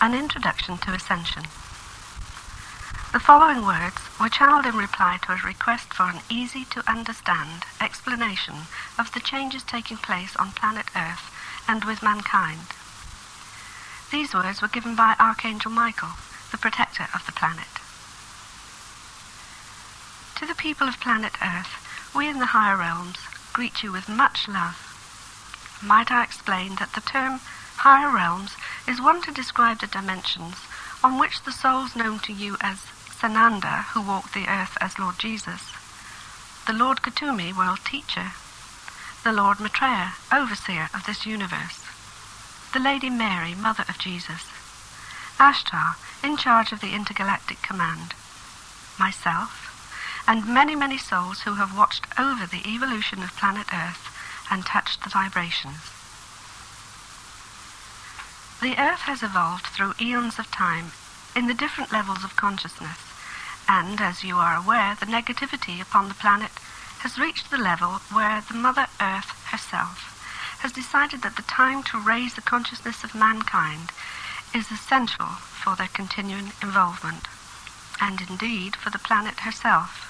An introduction to Ascension. The following words were channeled in reply to a request for an easy-to-understand explanation of the changes taking place on planet Earth and with mankind. These words were given by Archangel Michael, the protector of the planet. To the people of planet Earth, we in the higher realms greet you with much love. Might I explain that the term higher realms is one to describe the dimensions on which the souls known to you as Sananda, who walked the earth as Lord Jesus, the Lord Kuthumi, world teacher, the Lord Matreya, overseer of this universe, the Lady Mary, mother of Jesus, Ashtar, in charge of the intergalactic command, myself, and many, many souls who have watched over the evolution of planet Earth and touched the vibrations. The Earth has evolved through eons of time in the different levels of consciousness, and, as you are aware, the negativity upon the planet has reached the level where the Mother Earth herself has decided that the time to raise the consciousness of mankind is essential for their continuing involvement, and indeed for the planet herself.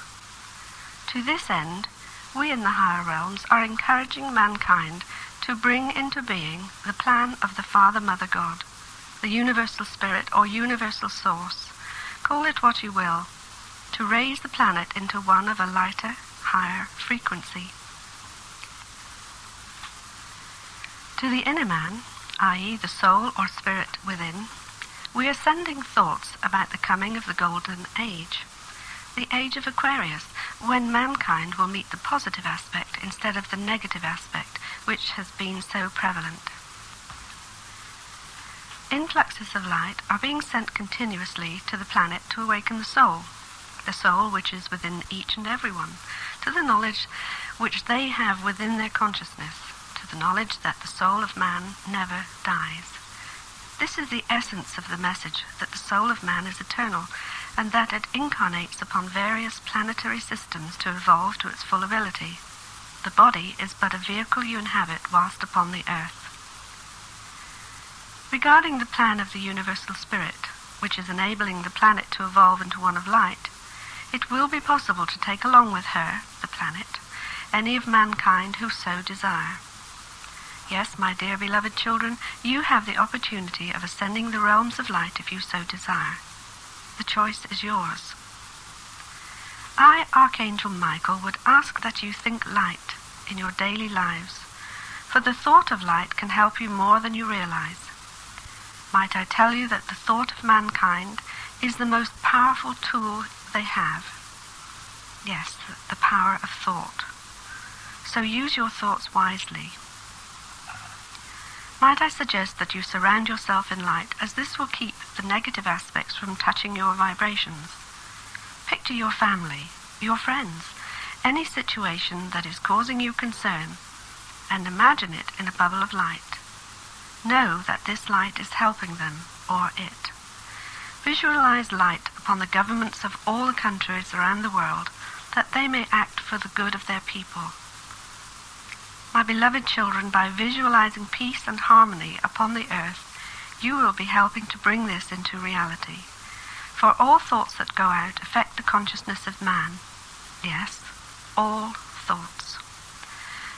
To this end, we in the higher realms are encouraging mankind to bring into being the plan of the Father-Mother God, the Universal Spirit or Universal Source, call it what you will, to raise the planet into one of a lighter, higher frequency. To the inner man, i.e. the soul or spirit within, we are sending thoughts about the coming of the Golden Age, the age of Aquarius, when mankind will meet the positive aspect instead of the negative aspect which has been so prevalent. Influxes of light are being sent continuously to the planet to awaken the soul which is within each and every one, to the knowledge which they have within their consciousness, to the knowledge that the soul of man never dies. This is the essence of the message, that the soul of man is eternal, and that it incarnates upon various planetary systems to evolve to its full ability. The body is but a vehicle you inhabit whilst upon the earth. Regarding the plan of the Universal Spirit, which is enabling the planet to evolve into one of light, it will be possible to take along with her, the planet, any of mankind who so desire. Yes, my dear beloved children, you have the opportunity of ascending the realms of light if you so desire. The choice is yours. I, Archangel Michael, would ask that you think light in your daily lives, for the thought of light can help you more than you realize. Might I tell you that the thought of mankind is the most powerful tool they have? Yes, the power of thought. So use your thoughts wisely. Might I suggest that you surround yourself in light, as this will keep the negative aspects from touching your vibrations. Picture your family, your friends, any situation that is causing you concern, and imagine it in a bubble of light. Know that this light is helping them, or it. Visualize light upon the governments of all the countries around the world, that they may act for the good of their people. My beloved children, by visualizing peace and harmony upon the earth, you will be helping to bring this into reality. For all thoughts that go out affect the consciousness of man. Yes, all thoughts.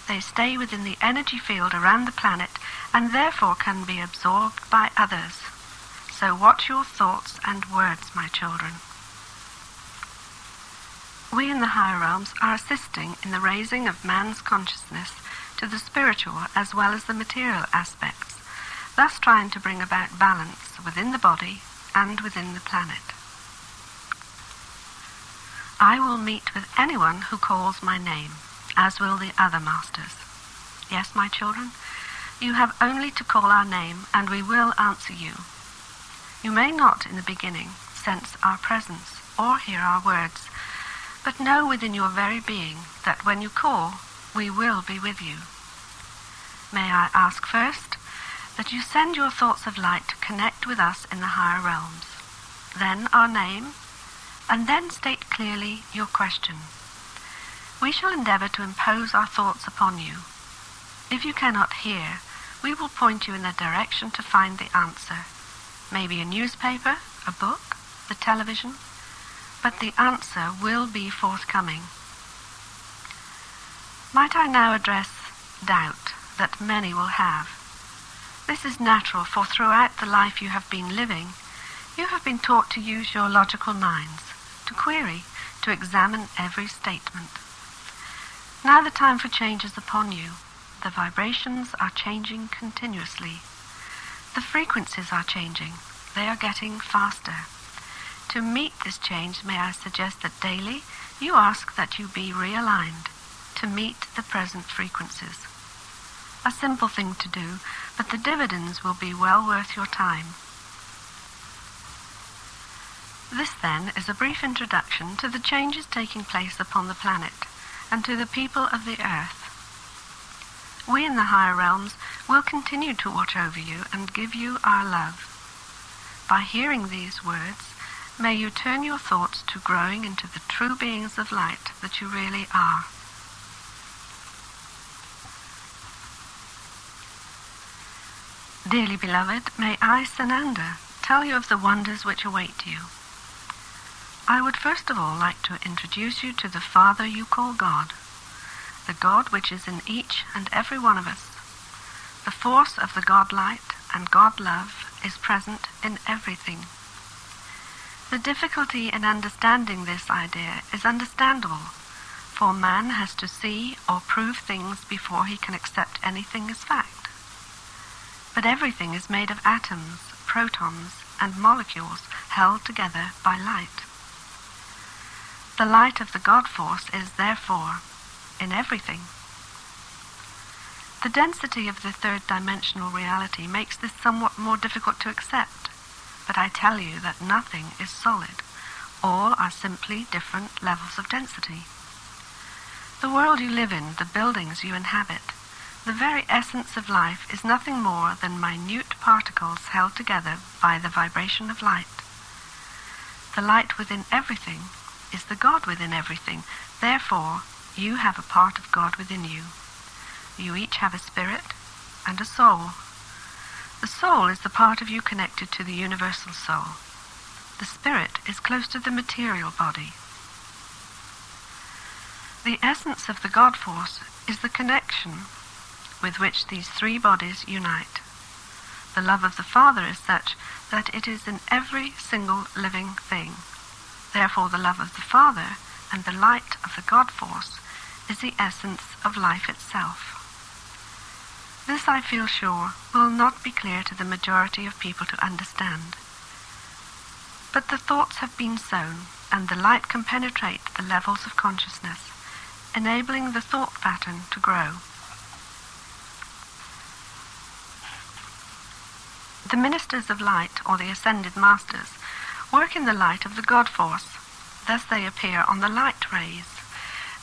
They stay within the energy field around the planet and therefore can be absorbed by others. So watch your thoughts and words, my children. We in the higher realms are assisting in the raising of man's consciousness to the spiritual as well as the material aspects, thus trying to bring about balance within the body and within the planet. I will meet with anyone who calls my name, as will the other masters. Yes, my children, you have only to call our name and we will answer you. You may not in the beginning sense our presence or hear our words, but know within your very being that when you call, we will be with you. May I ask first that you send your thoughts of light to connect with us in the higher realms, then our name, and then state clearly your question. We shall endeavor to impose our thoughts upon you. If you cannot hear, we will point you in a direction to find the answer. maybe a newspaper, a book, the television, but the answer will be forthcoming. Might I now address doubt that many will have? This is natural, for throughout the life you have been living, you have been taught to use your logical minds, to query, to examine every statement. Now the time for change is upon you. The vibrations are changing continuously. The frequencies are changing. They are getting faster. To meet this change, may I suggest that daily you ask that you be realigned to meet the present frequencies. A simple thing to do, but the dividends will be well worth your time. This, then, is a brief introduction to the changes taking place upon the planet and to the people of the earth. We in the higher realms will continue to watch over you and give you our love. By hearing these words, may you turn your thoughts to growing into the true beings of light that you really are. Dearly beloved, may I, Sananda, tell you of the wonders which await you. I would first of all like to introduce you to the Father you call God, the God which is in each and every one of us. The force of the God light and God love is present in everything. The difficulty in understanding this idea is understandable, for man has to see or prove things before he can accept anything as fact. But everything is made of atoms, protons, and molecules held together by light. The light of the God force is, therefore, in everything. The density of the third-dimensional reality makes this somewhat more difficult to accept, but I tell you that nothing is solid. All are simply different levels of density. The world you live in, the buildings you inhabit, the very essence of life is nothing more than minute particles held together by the vibration of light. The light within everything is the God within everything. Therefore, you have a part of God within you. You each have a spirit and a soul. The soul is the part of you connected to the universal soul. The spirit is close to the material body. The essence of the God force is the connection with which these three bodies unite. The love of the Father is such that it is in every single living thing. Therefore, the love of the Father and the light of the God force is the essence of life itself. This, I feel sure, will not be clear to the majority of people to understand. But the thoughts have been sown, and the light can penetrate the levels of consciousness, enabling the thought pattern to grow. The ministers of light, or the ascended masters, work in the light of the God force. Thus they appear on the light rays.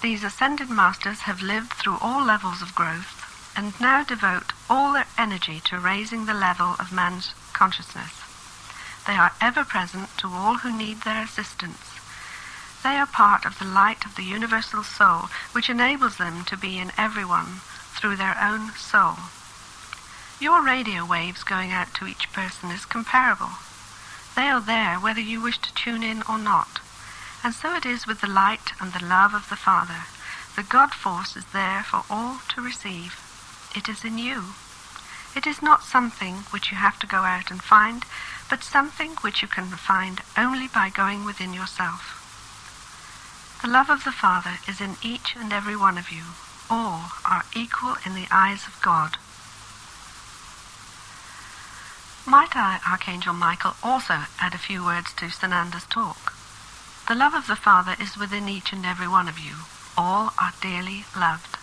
These ascended masters have lived through all levels of growth and now devote all their energy to raising the level of man's consciousness. They are ever present to all who need their assistance. They are part of the light of the universal soul, which enables them to be in everyone through their own soul. Your radio waves going out to each person is comparable. They are there whether you wish to tune in or not. And so it is with the light and the love of the Father. The God force is there for all to receive. It is in you. It is not something which you have to go out and find, but something which you can find only by going within yourself. The love of the Father is in each and every one of you. All are equal in the eyes of God. Might I, Archangel Michael, also add a few words to Sananda's talk? The love of the Father is within each and every one of you. All are dearly loved.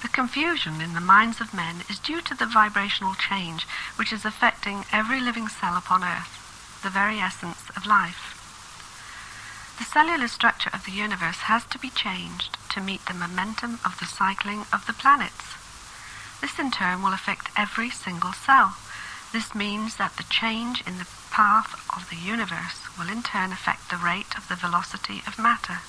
The confusion in the minds of men is due to the vibrational change which is affecting every living cell upon earth, the very essence of life. The cellular structure of the universe has to be changed to meet the momentum of the cycling of the planets. This in turn will affect every single cell. This means that the change in the path of the universe will in turn affect the rate of the velocity of matter.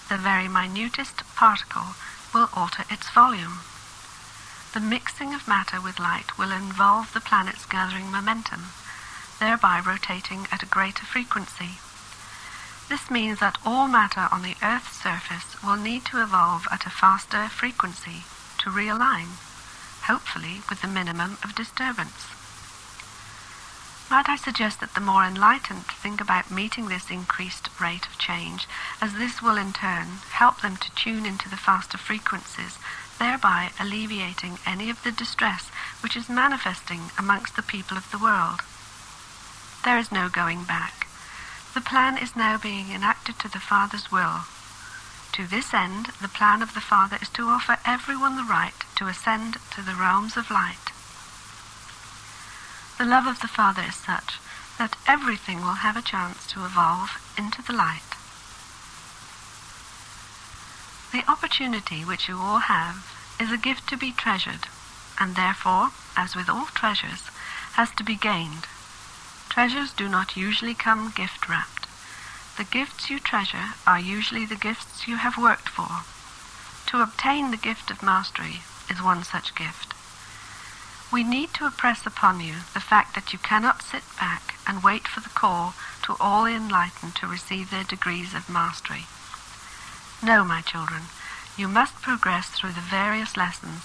The very minutest particle will alter its volume. The mixing of matter with light will involve the planets gathering momentum. thereby rotating at a greater frequency. This means that all matter on the Earth's surface will need to evolve at a faster frequency to realign, hopefully with the minimum of disturbance. Might I suggest that the more enlightened think about meeting this increased rate of change, as this will in turn help them to tune into the faster frequencies, thereby alleviating any of the distress which is manifesting amongst the people of the world. There is no going back. The plan is now being enacted to the Father's will. To this end, the plan of the Father is to offer everyone the right to ascend to the realms of light. The love of the Father is such that everything will have a chance to evolve into the light. The opportunity which you all have is a gift to be treasured, and therefore, as with all treasures, has to be gained. Treasures do not usually come gift-wrapped. The gifts you treasure are usually the gifts you have worked for. To obtain the gift of mastery is one such gift. We need to impress upon you the fact that you cannot sit back and wait for the call to all the enlightened to receive their degrees of mastery. No, my children, you must progress through the various lessons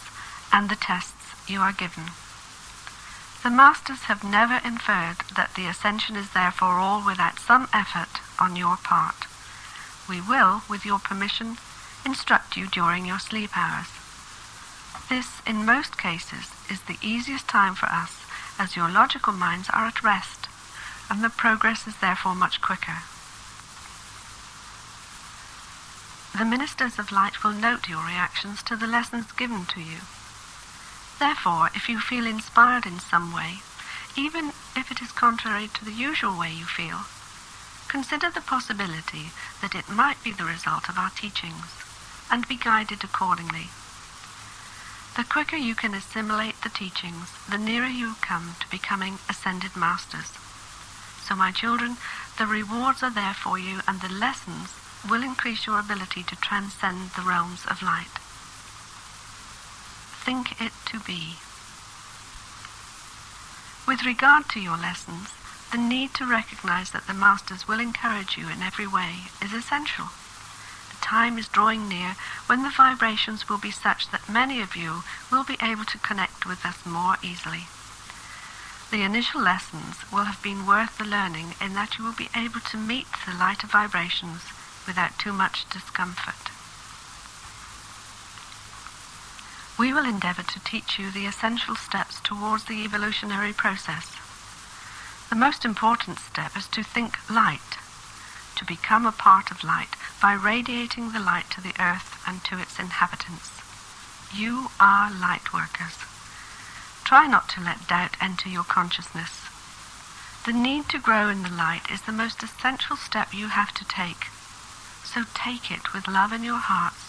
and the tests you are given. The Masters have never inferred that the Ascension is therefore all without some effort on your part. We will, with your permission, instruct you during your sleep hours. This, in most cases, is the easiest time for us, as your logical minds are at rest, and the progress is therefore much quicker. The Ministers of Light will note your reactions to the lessons given to you. Therefore, if you feel inspired in some way, even if it is contrary to the usual way you feel, consider the possibility that it might be the result of our teachings, and be guided accordingly. The quicker you can assimilate the teachings, the nearer you come to becoming ascended masters. So, my children, the rewards are there for you, and the lessons will increase your ability to transcend the realms of light. Think it to be. With regard to your lessons, the need to recognize that the Masters will encourage you in every way is essential. The time is drawing near when the vibrations will be such that many of you will be able to connect with us more easily. The initial lessons will have been worth the learning in that you will be able to meet the lighter vibrations without too much discomfort. We will endeavor to teach you the essential steps towards the evolutionary process. The most important step is to think light, to become a part of light by radiating the light to the earth and to its inhabitants. You are light workers. Try not to let doubt enter your consciousness. The need to grow in the light is the most essential step you have to take. So take it with love in your hearts.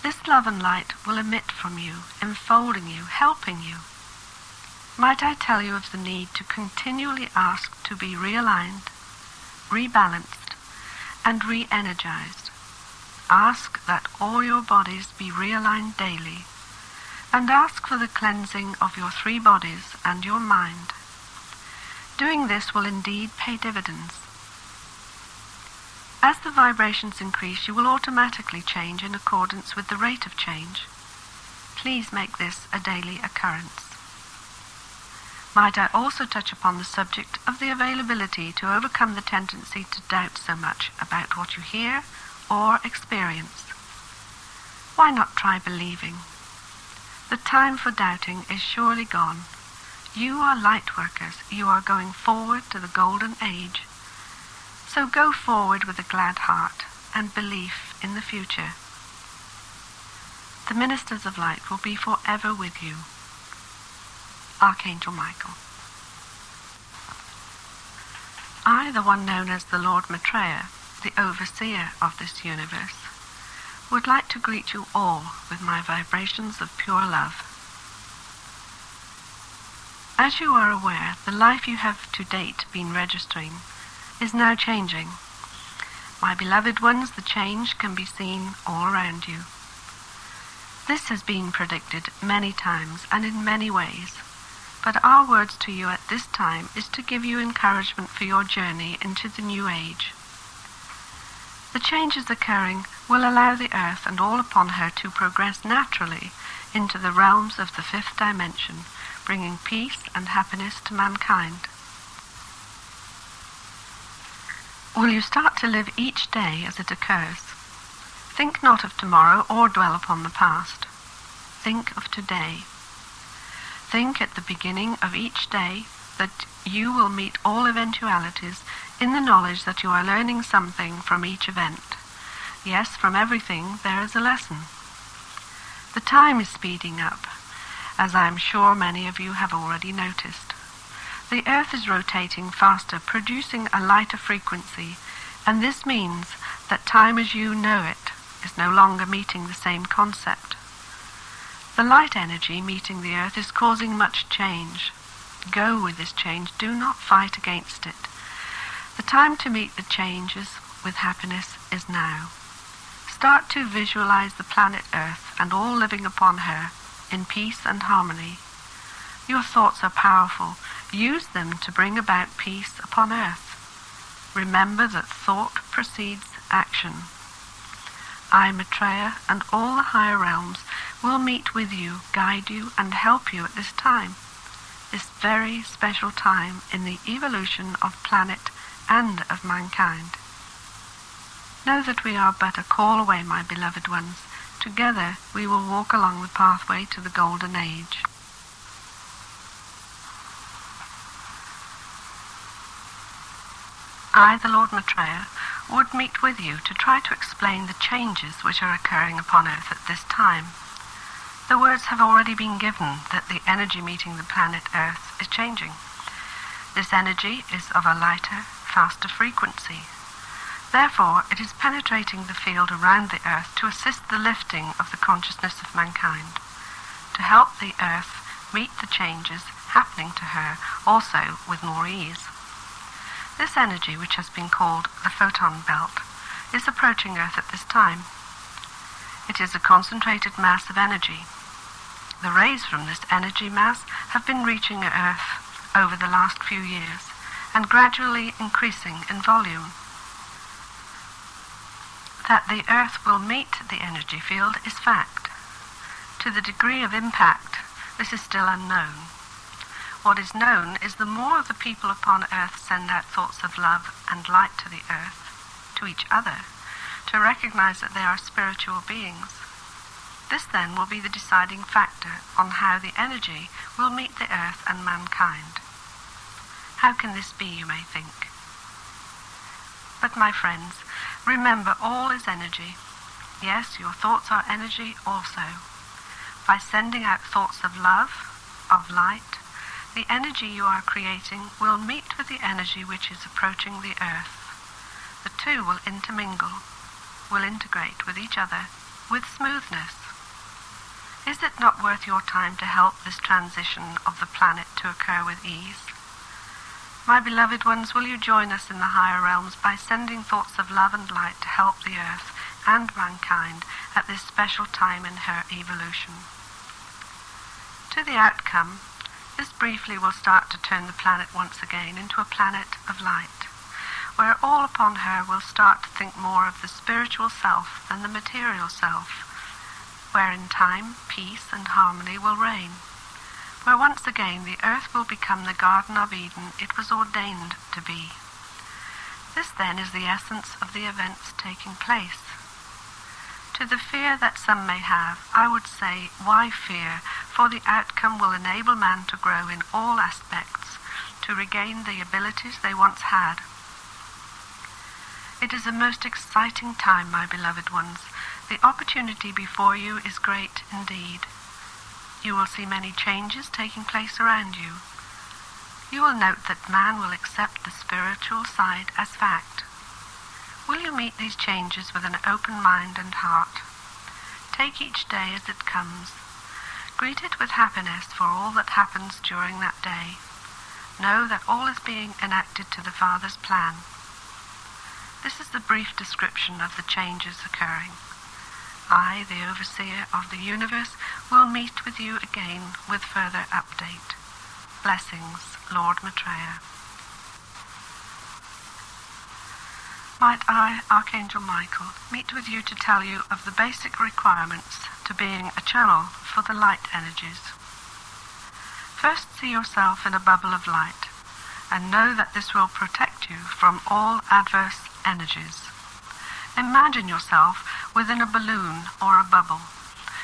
This love and light will emit from you, enfolding you, helping you. Might I tell you of the need to continually ask to be realigned, rebalanced, and re-energized. Ask that all your bodies be realigned daily, and ask for the cleansing of your 3 bodies and your mind. Doing this will indeed pay dividends. As the vibrations increase, you will automatically change in accordance with the rate of change. Please make this a daily occurrence. Might I also touch upon the subject of the availability to overcome the tendency to doubt so much about what you hear or experience? Why not try believing? The time for doubting is surely gone. You are light workers. You are going forward to the golden age. So go forward with a glad heart and belief in the future. The Ministers of Light will be forever with you. Archangel Michael. I, the one known as the Lord Matreya, the overseer of this universe, would like to greet you all with my vibrations of pure love. As you are aware, the life you have to date been registering is now changing. My beloved ones, the change can be seen all around you. This has been predicted many times and in many ways, but our words to you at this time is to give you encouragement for your journey into the new age. The changes occurring will allow the earth and all upon her to progress naturally into the realms of the fifth dimension, bringing peace and happiness to mankind. Will you start to live each day as it occurs? Think not of tomorrow or dwell upon the past. Think of today. Think at the beginning of each day that you will meet all eventualities in the knowledge that you are learning something from each event. Yes, from everything there is a lesson. The time is speeding up, as I am sure many of you have already noticed. The earth is rotating faster, producing a lighter frequency, and this means that time as you know it is no longer meeting the same concept. The light energy meeting the earth is causing much change. Go with this change, do not fight against it. The time to meet the changes with happiness is now. Start to visualize the planet Earth and all living upon her in peace and harmony. Your thoughts are powerful. Use them to bring about peace upon Earth. Remember that thought precedes action. I, Matreya, and all the higher realms will meet with you, guide you, and help you at this time, this very special time in the evolution of planet and of mankind. Know that we are but a call away, my beloved ones. Together we will walk along the pathway to the golden age. I, the Lord Matreya, would meet with you to try to explain the changes which are occurring upon Earth at this time. The words have already been given that the energy meeting the planet Earth is changing. This energy is of a lighter, faster frequency. Therefore, it is penetrating the field around the Earth to assist the lifting of the consciousness of mankind, to help the Earth meet the changes happening to her also with more ease. This energy, which has been called the photon belt, is approaching Earth at this time. It is a concentrated mass of energy. The rays from this energy mass have been reaching Earth over the last few years and gradually increasing in volume. That the Earth will meet the energy field is fact. To the degree of impact, this is still unknown. What is known is the more of the people upon Earth send out thoughts of love and light to the Earth, to each other, to recognize that they are spiritual beings. This then will be the deciding factor on how the energy will meet the Earth and mankind. How can this be, you may think? But my friends, remember all is energy. Yes, your thoughts are energy also. By sending out thoughts of love, of light, the energy you are creating will meet with the energy which is approaching the Earth. The two will intermingle, will integrate with each other with smoothness. Is it not worth your time to help this transition of the planet to occur with ease? My beloved ones, will you join us in the higher realms by sending thoughts of love and light to help the Earth and mankind at this special time in her evolution? To the outcome, this briefly will start to turn the planet once again into a planet of light, where all upon her will start to think more of the spiritual self than the material self, where in time, peace and harmony will reign, where once again the Earth will become the Garden of Eden it was ordained to be. This then is the essence of the events taking place. To the fear that some may have, I would say, why fear? For the outcome will enable man to grow in all aspects, to regain the abilities they once had. It is a most exciting time, my beloved ones. The opportunity before you is great indeed. You will see many changes taking place around you. You will note that man will accept the spiritual side as fact. Will you meet these changes with an open mind and heart? Take each day as it comes. Greet it with happiness for all that happens during that day. Know that all is being enacted to the Father's plan. This is the brief description of the changes occurring. I, the Overseer of the Universe, will meet with you again with further update. Blessings, Lord Matreya. Might I, Archangel Michael, meet with you to tell you of the basic requirements to being a channel for the light energies. First, see yourself in a bubble of light, and know that this will protect you from all adverse energies. Imagine yourself within a balloon or a bubble.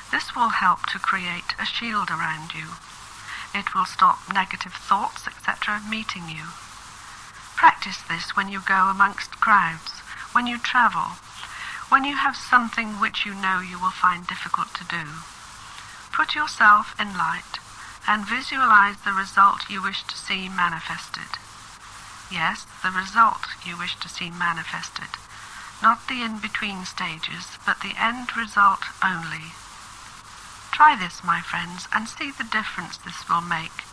This will help to create a shield around you. It will stop negative thoughts, etc., meeting you. Practice this when you go amongst crowds, when you travel, when you have something which you know you will find difficult to do. Put yourself in light and visualize the result you wish to see manifested. Yes, the result you wish to see manifested, not the in-between stages, but the end result only. Try this, my friends, and see the difference this will make.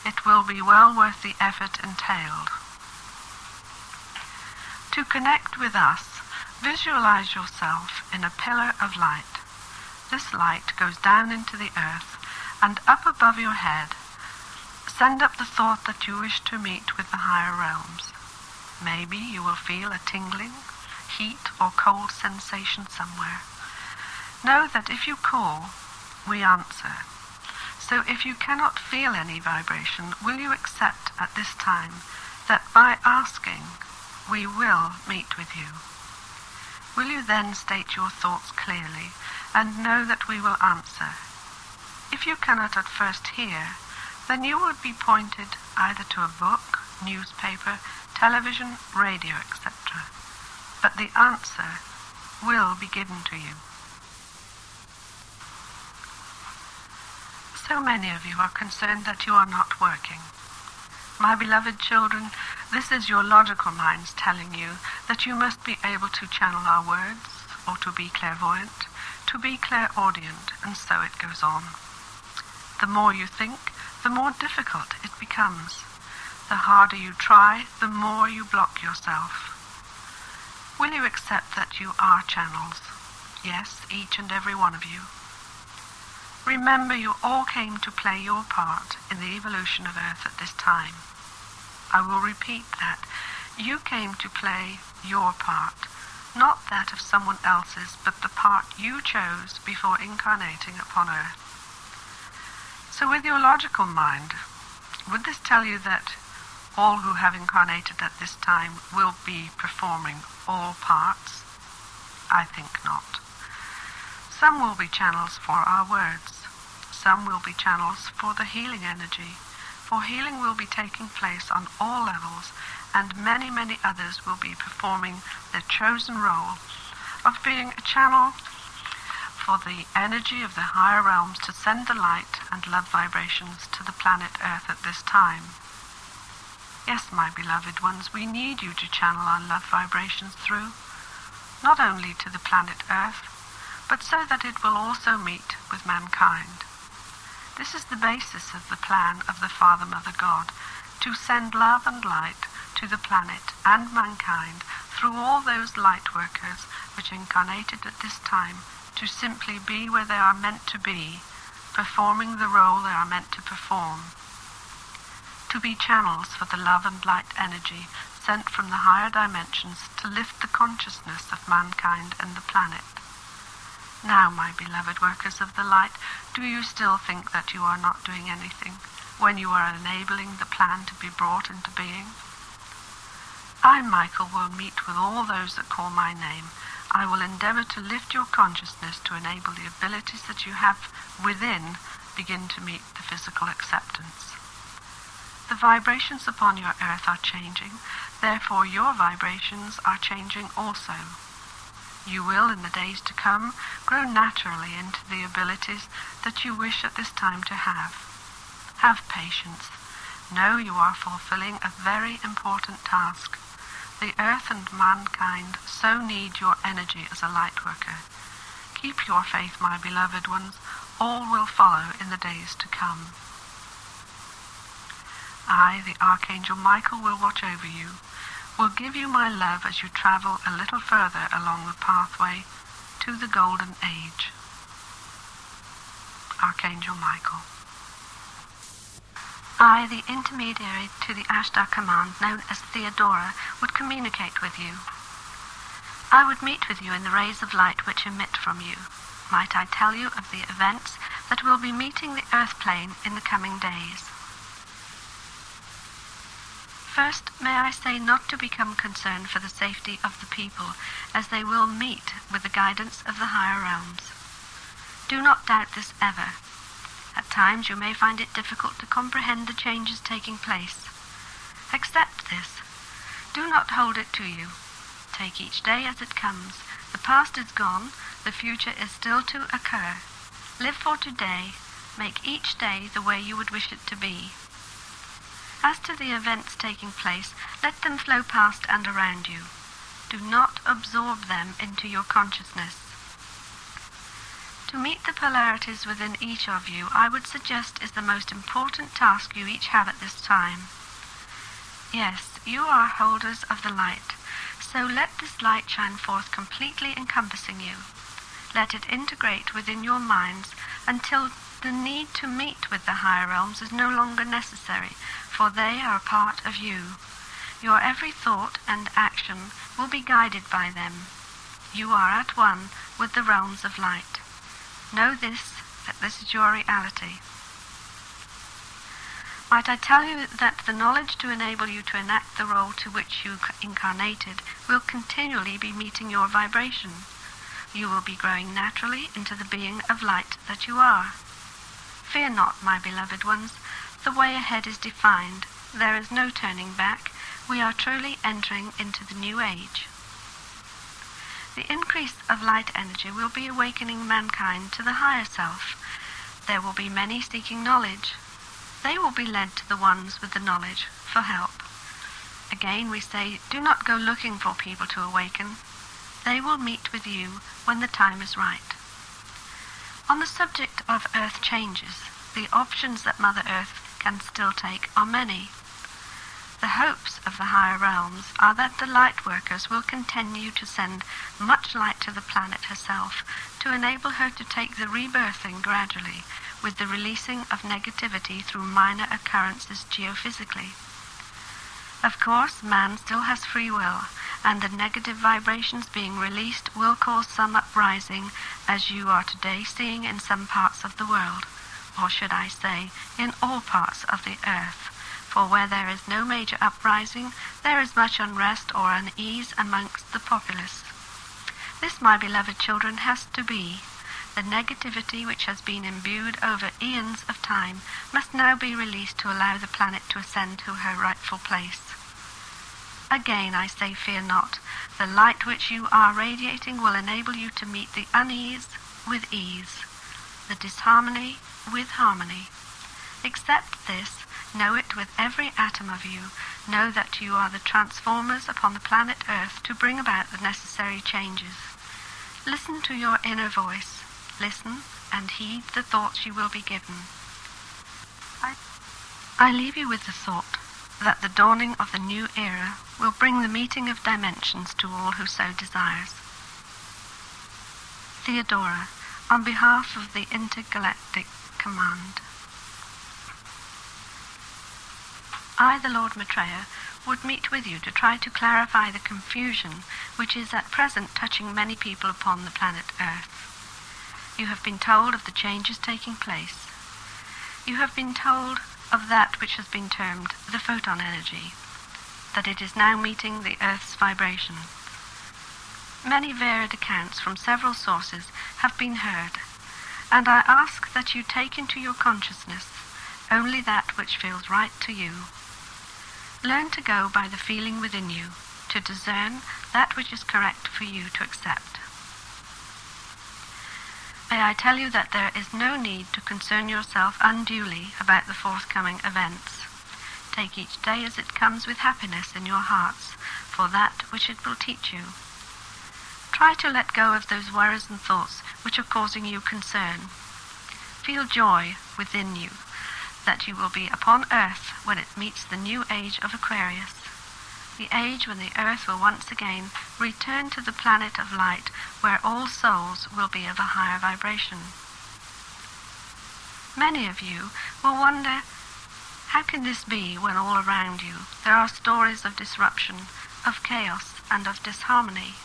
It will be well worth the effort entailed. To connect with us, visualize yourself in a pillar of light. This light goes down into the earth, and up above your head, send up the thought that you wish to meet with the higher realms. Maybe you will feel a tingling, heat or cold sensation somewhere. Know that if you call, we answer. So if you cannot feel any vibration, will you accept at this time that by asking, we will meet with you? Will you then state your thoughts clearly and know that we will answer? If you cannot at first hear, then you will be pointed either to a book, newspaper, television, radio, etc. But the answer will be given to you. So many of you are concerned that you are not working. My beloved children, this is your logical minds telling you that you must be able to channel our words, or to be clairvoyant, to be clairaudient, and so it goes on. The more you think, the more difficult it becomes. The harder you try, the more you block yourself. Will you accept that you are channels? Yes, each and every one of you. Remember, you all came to play your part in the evolution of Earth at this time. I will repeat that. You came to play your part, not that of someone else's, but the part you chose before incarnating upon Earth. So with your logical mind, would this tell you that all who have incarnated at this time will be performing all parts? I think not. Some will be channels for our words. Some will be channels for the healing energy, for healing will be taking place on all levels, and many, many others will be performing their chosen role of being a channel for the energy of the higher realms to send the light and love vibrations to the planet Earth at this time. Yes, my beloved ones, we need you to channel our love vibrations through, not only to the planet Earth, but so that it will also meet with mankind. This is the basis of the plan of the Father, Mother, God, to send love and light to the planet and mankind through all those light workers which incarnated at this time to simply be where they are meant to be, performing the role they are meant to perform. To be channels for the love and light energy sent from the higher dimensions to lift the consciousness of mankind and the planet. Now, my beloved workers of the light, do you still think that you are not doing anything when you are enabling the plan to be brought into being? I, Michael, will meet with all those that call my name. I will endeavor to lift your consciousness to enable the abilities that you have within begin to meet the physical acceptance. The vibrations upon your earth are changing, therefore your vibrations are changing also. You will, in the days to come, grow naturally into the abilities that you wish at this time to have. Have patience. Know you are fulfilling a very important task. The earth and mankind so need your energy as a light worker. Keep your faith, my beloved ones. All will follow in the days to come. I, the Archangel Michael, will watch over you, will give you my love as you travel a little further along the pathway to the Golden Age. Archangel Michael. I, the intermediary to the Ashtar command, known as Theodora, would communicate with you. I would meet with you in the rays of light which emit from you. Might I tell you of the events that will be meeting the earth plane in the coming days? First, may I say not to become concerned for the safety of the people, as they will meet with the guidance of the higher realms. Do not doubt this ever. At times you may find it difficult to comprehend the changes taking place. Accept this. Do not hold it to you. Take each day as it comes. The past is gone, the future is still to occur. Live for today. Make each day the way you would wish it to be. As to the events taking place, let them flow past and around you. Do not absorb them into your consciousness. To meet the polarities within each of you, I would suggest is the most important task you each have at this time. Yes, you are holders of the light, so let this light shine forth completely encompassing you. Let it integrate within your minds until the need to meet with the higher realms is no longer necessary, for they are a part of you. Your every thought and action will be guided by them. You are at one with the realms of light. Know this, that this is your reality. Might I tell you that the knowledge to enable you to enact the role to which you incarnated will continually be meeting your vibration. You will be growing naturally into the being of light that you are. Fear not, my beloved ones. The way ahead is defined. There is no turning back. We are truly entering into the new age. The increase of light energy will be awakening mankind to the higher self. There will be many seeking knowledge. They will be led to the ones with the knowledge for help. Again we say, do not go looking for people to awaken. They will meet with you when the time is right. On the subject of earth changes, the options that Mother Earth can still take are many. The hopes of the higher realms are that the light workers will continue to send much light to the planet herself to enable her to take the rebirthing gradually, with the releasing of negativity through minor occurrences geophysically. Of course, man still has free will, and the negative vibrations being released will cause some uprising, as you are today seeing in some parts of the world, or should I say, in all parts of the earth. For where there is no major uprising, there is much unrest or unease amongst the populace. This, my beloved children, has to be. The negativity which has been imbued over eons of time must now be released to allow the planet to ascend to her rightful place. Again I say, fear not. The light which you are radiating will enable you to meet the unease with ease, the disharmony with harmony. Accept this. Know it with every atom of you. Know that you are the transformers upon the planet Earth to bring about the necessary changes. Listen to your inner voice. Listen and heed the thoughts you will be given. I leave you with the thought that the dawning of the new era will bring the meeting of dimensions to all who so desires. Theodora, on behalf of the Intergalactic Command. I, the Lord Matreya, would meet with you to try to clarify the confusion which is at present touching many people upon the planet Earth. You have been told of the changes taking place. You have been told of that which has been termed the photon energy, that it is now meeting the Earth's vibration. Many varied accounts from several sources have been heard, and I ask that you take into your consciousness only that which feels right to you. Learn to go by the feeling within you, to discern that which is correct for you to accept. May I tell you that there is no need to concern yourself unduly about the forthcoming events. Take each day as it comes with happiness in your hearts for that which it will teach you. Try to let go of those worries and thoughts which are causing you concern. Feel joy within you that you will be upon Earth when it meets the new age of Aquarius, the age when the Earth will once again return to the planet of light, where all souls will be of a higher vibration. Many of you will wonder How can this be when all around you there are stories of disruption, of chaos, and of disharmony?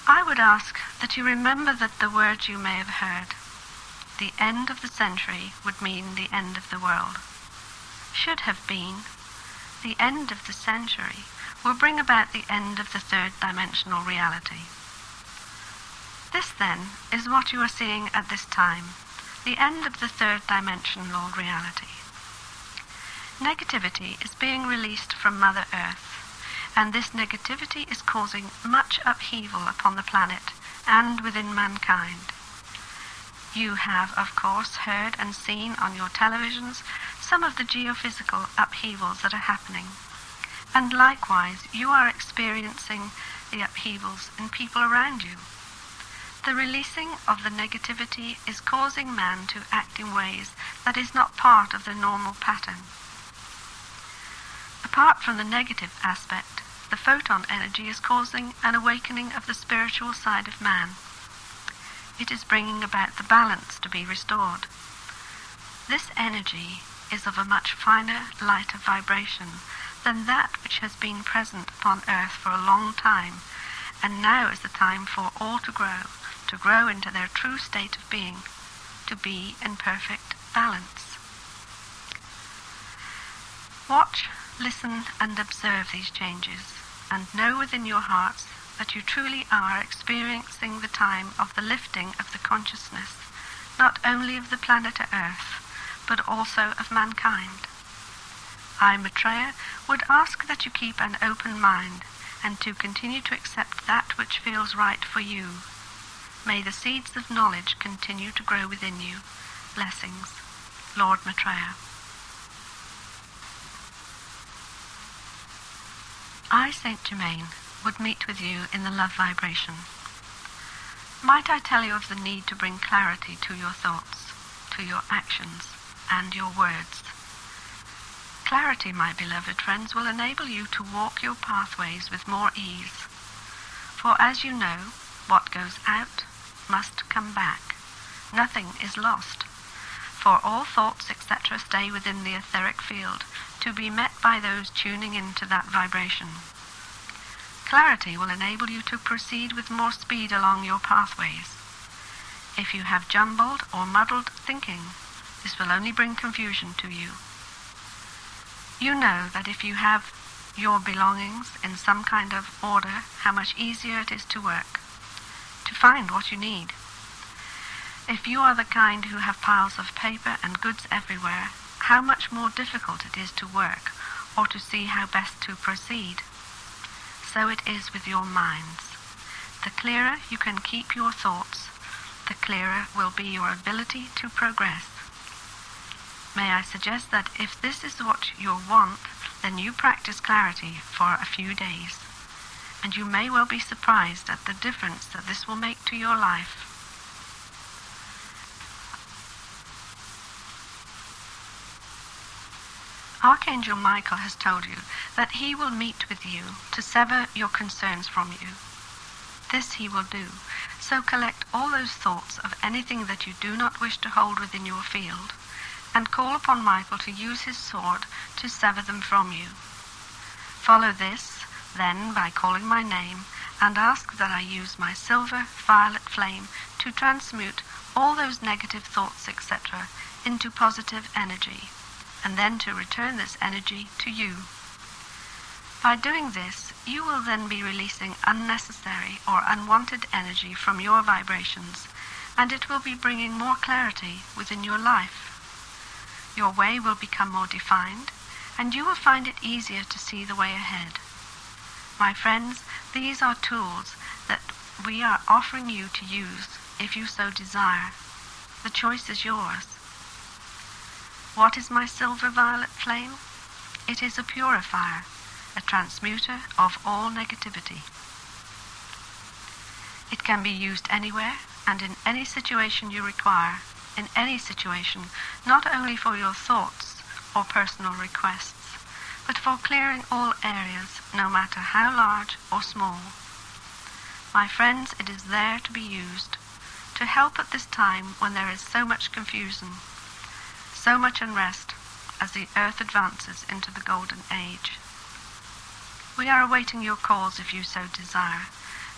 I would ask that you remember that the words you may have heard, the end of the century would mean the end of the world, should have been, the end of the century will bring about the end of the third dimensional reality. This, then, is what you are seeing at this time, the end of the third dimensional reality. Negativity is being released from Mother Earth, and this negativity is causing much upheaval upon the planet and within mankind. You have, of course, heard and seen on your televisions some of the geophysical upheavals that are happening, and likewise you are experiencing the upheavals in people around you. The releasing of the negativity is causing man to act in ways that is not part of the normal pattern. Apart from the negative aspect, the photon energy is causing an awakening of the spiritual side of man. It is bringing about the balance to be restored. This energy is of a much finer, lighter vibration than that which has been present upon earth for a long time, and now is the time for all to grow into their true state of being, to be in perfect balance. Watch, listen, and observe these changes, and know within your hearts that you truly are experiencing the time of the lifting of the consciousness, not only of the planet Earth, but also of mankind. I, Matreya, would ask that you keep an open mind, and to continue to accept that which feels right for you. May the seeds of knowledge continue to grow within you. Blessings. Lord Matreya. I, Saint Germain, would meet with you in the love vibration. Might I tell you of the need to bring clarity to your thoughts, to your actions, and your words? Clarity, my beloved friends, will enable you to walk your pathways with more ease. For as you know, what goes out must come back. Nothing is lost. For all thoughts, etc., stay within the etheric field, to be met by those tuning into that vibration. Clarity will enable you to proceed with more speed along your pathways. If you have jumbled or muddled thinking, this will only bring confusion to you. You know that if you have your belongings in some kind of order, how much easier it is to work, to find what you need. If you are the kind who have piles of paper and goods everywhere, how much more difficult it is to work, or to see how best to proceed. So it is with your minds. The clearer you can keep your thoughts, the clearer will be your ability to progress. May I suggest that if this is what you want, then you practice clarity for a few days, and you may well be surprised at the difference that this will make to your life. Archangel Michael has told you that he will meet with you to sever your concerns from you. This he will do, so collect all those thoughts of anything that you do not wish to hold within your field, and call upon Michael to use his sword to sever them from you. Follow this, then, by calling my name, and ask that I use my silver violet flame to transmute all those negative thoughts, etc., into positive energy, and then to return this energy to you. By doing this, you will then be releasing unnecessary or unwanted energy from your vibrations, and it will be bringing more clarity within your life. Your way will become more defined, and you will find it easier to see the way ahead. My friends, these are tools that we are offering you to use if you so desire. The choice is yours. What is my silver violet flame? It is a purifier, a transmuter of all negativity. It can be used anywhere and in any situation you require, in any situation, not only for your thoughts or personal requests, but for clearing all areas, no matter how large or small. My friends, it is there to be used, to help at this time when there is so much confusion, so much unrest, as the earth advances into the golden age. We are awaiting your calls if you so desire.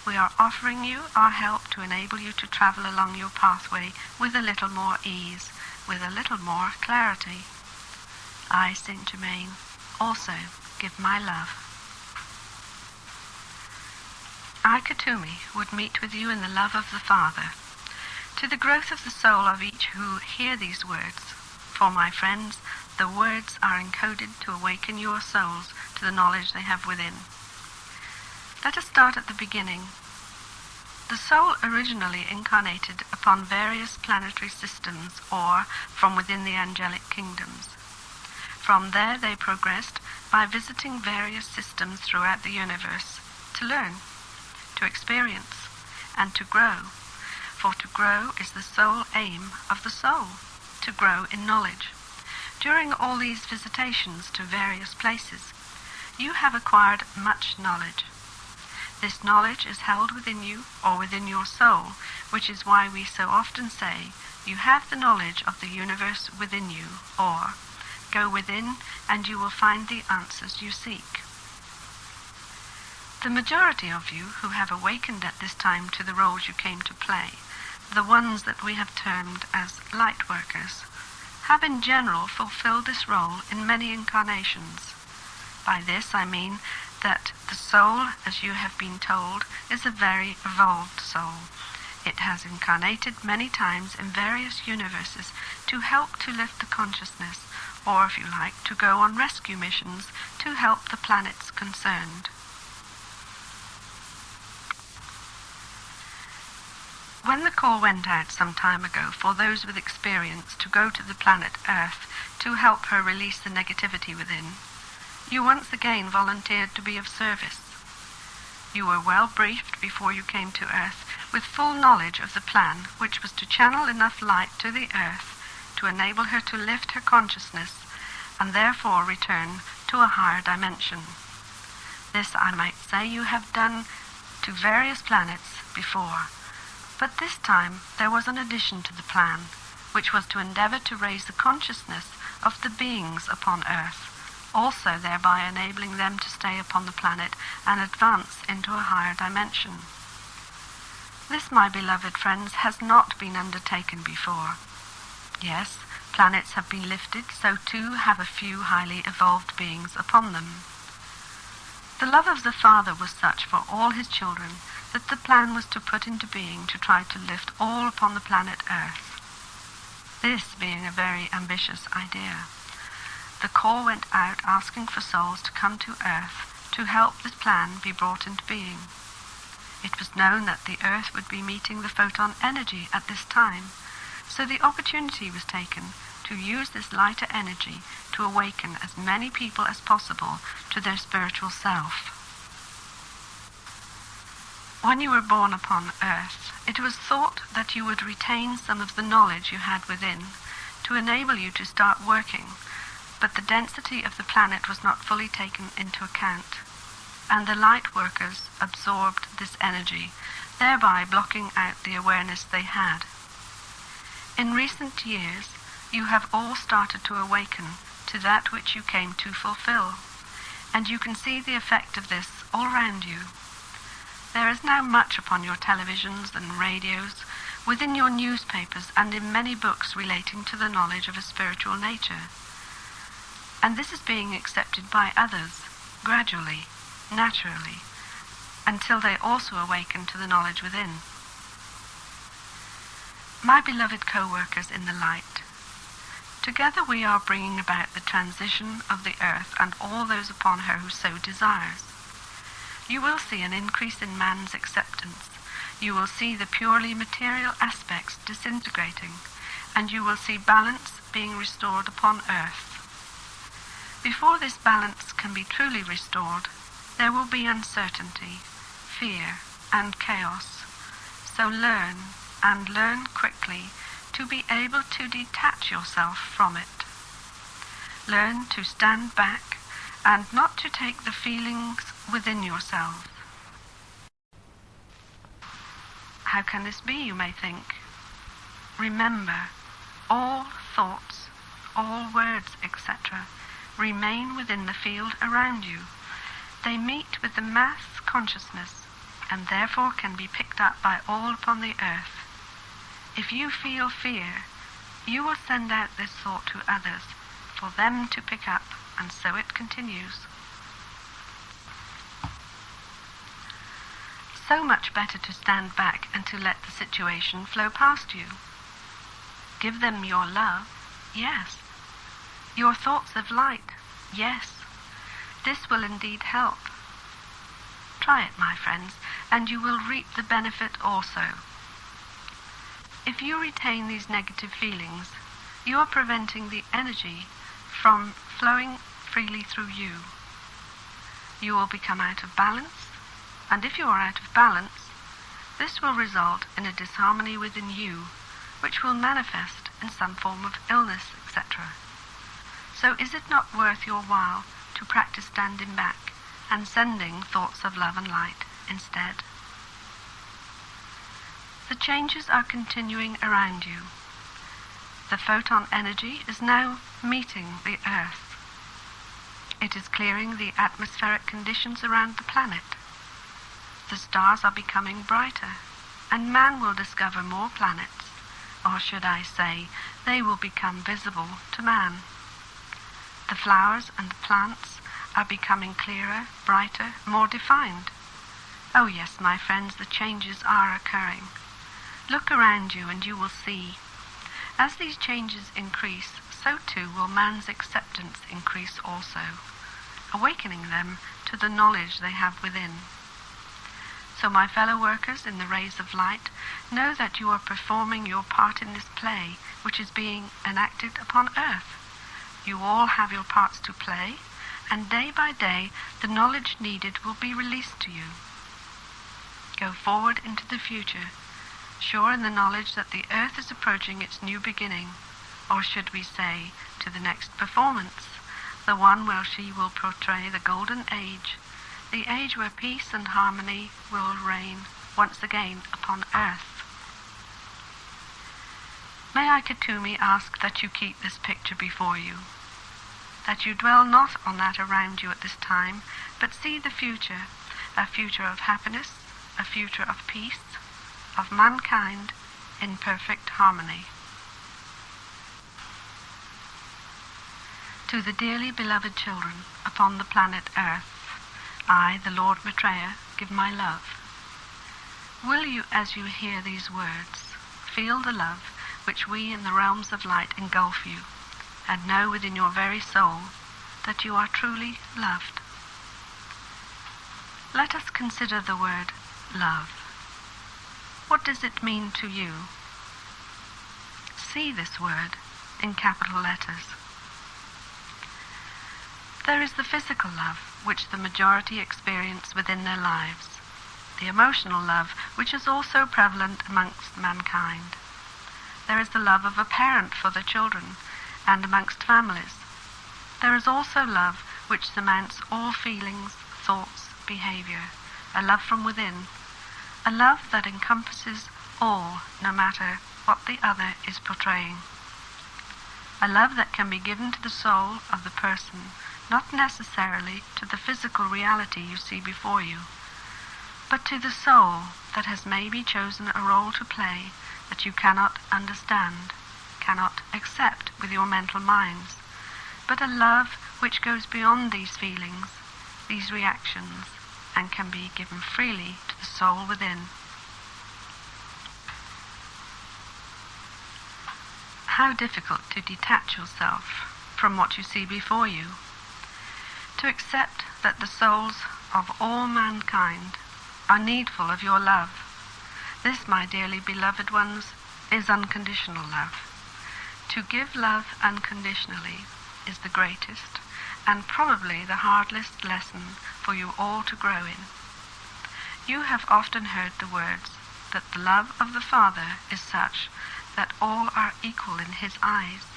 We are offering you our help to enable you to travel along your pathway with a little more ease, with a little more clarity. I, Saint Germain, also give my love. I, Kuthumi, would meet with you in the love of the Father, to the growth of the soul of each who hear these words. For my friends, the words are encoded to awaken your souls to the knowledge they have within. Let us start at the beginning. The soul originally incarnated upon various planetary systems or from within the angelic kingdoms. From there they progressed by visiting various systems throughout the universe to learn, to experience, and to grow. For to grow is the sole aim of the soul, to grow in knowledge. During all these visitations to various places, you have acquired much knowledge. This knowledge is held within you or within your soul, which is why we so often say, you have the knowledge of the universe within you, or go within and you will find the answers you seek. The majority of you who have awakened at this time to the roles you came to play, the ones that we have termed as light workers, have in general fulfilled this role in many incarnations. By this I mean that the soul, as you have been told, is a very evolved soul. It has incarnated many times in various universes to help to lift the consciousness, or if you like, to go on rescue missions to help the planets concerned. When the call went out some time ago for those with experience to go to the planet Earth to help her release the negativity within, you once again volunteered to be of service. You were well briefed before you came to Earth with full knowledge of the plan, which was to channel enough light to the Earth to enable her to lift her consciousness and therefore return to a higher dimension. This, I might say, you have done to various planets before. But this time there was an addition to the plan, which was to endeavor to raise the consciousness of the beings upon Earth, also thereby enabling them to stay upon the planet and advance into a higher dimension. This, my beloved friends, has not been undertaken before. Yes, planets have been lifted, so too have a few highly evolved beings upon them. The love of the Father was such for all his children that the plan was to put into being to try to lift all upon the planet Earth. This being a very ambitious idea. The call went out asking for souls to come to Earth to help this plan be brought into being. It was known that the Earth would be meeting the photon energy at this time, so the opportunity was taken to use this lighter energy to awaken as many people as possible to their spiritual self. When you were born upon Earth, it was thought that you would retain some of the knowledge you had within to enable you to start working, but the density of the planet was not fully taken into account, and the light workers absorbed this energy, thereby blocking out the awareness they had. In recent years, you have all started to awaken to that which you came to fulfill, and you can see the effect of this all around you. There is now much upon your televisions and radios, within your newspapers, and in many books relating to the knowledge of a spiritual nature. And this is being accepted by others, gradually, naturally, until they also awaken to the knowledge within. My beloved co-workers in the light, together we are bringing about the transition of the Earth and all those upon her who so desires. You will see an increase in man's acceptance. You will see the purely material aspects disintegrating, and you will see balance being restored upon Earth. Before this balance can be truly restored, there will be uncertainty, fear, and chaos. So learn, and learn quickly, to be able to detach yourself from it. Learn to stand back and not to take the feelings within yourself. How can this be, you may think? Remember, all thoughts, all words, etc., remain within the field around you. They meet with the mass consciousness and therefore can be picked up by all upon the earth. If you feel fear, you will send out this thought to others for them to pick up, and so it continues. So much better to stand back and to let the situation flow past you. Give them your love, yes. Your thoughts of light, yes. This will indeed help. Try it, my friends, and you will reap the benefit also. If you retain these negative feelings, you are preventing the energy from flowing freely through you. You will become out of balance, and if you are out of balance, this will result in a disharmony within you, which will manifest in some form of illness, etc. So is it not worth your while to practice standing back and sending thoughts of love and light instead? The changes are continuing around you. The photon energy is now meeting the Earth. It is clearing the atmospheric conditions around the planet. The stars are becoming brighter, and man will discover more planets, or should I say, they will become visible to man. The flowers and the plants are becoming clearer, brighter, more defined. Oh yes, my friends, the changes are occurring. Look around you and you will see. As these changes increase, so too will man's acceptance increase also, awakening them to the knowledge they have within. So my fellow workers in the rays of light, know that you are performing your part in this play which is being enacted upon earth. You all have your parts to play, and day by day the knowledge needed will be released to you. Go forward into the future, sure in the knowledge that the earth is approaching its new beginning, or should we say, to the next performance, the one where she will portray the golden age, the age where peace and harmony will reign once again upon earth. May I, Kuthumi, ask that you keep this picture before you, that you dwell not on that around you at this time, but see the future, a future of happiness, a future of peace, of mankind in perfect harmony. To the dearly beloved children upon the planet Earth, I, the Lord Matreya, give my love. Will you, as you hear these words, feel the love which we in the realms of light engulf you, and know within your very soul that you are truly loved? Let us consider the word love. What does it mean to you? See this word in capital letters. There is the physical love, which the majority experience within their lives, the emotional love, which is also prevalent amongst mankind. There is the love of a parent for their children, and amongst families. There is also love which surmounts all feelings, thoughts, behavior, a love from within, a love that encompasses all, no matter what the other is portraying. A love that can be given to the soul of the person, not necessarily to the physical reality you see before you, but to the soul that has maybe chosen a role to play that you cannot understand, cannot accept with your mental minds, but a love which goes beyond these feelings, these reactions, and can be given freely to the soul within. How difficult to detach yourself from what you see before you, to accept that the souls of all mankind are needful of your love. This, my dearly beloved ones, is unconditional love. To give love unconditionally is the greatest and probably the hardest lesson for you all to grow in. You have often heard the words that the love of the Father is such that all are equal in his eyes.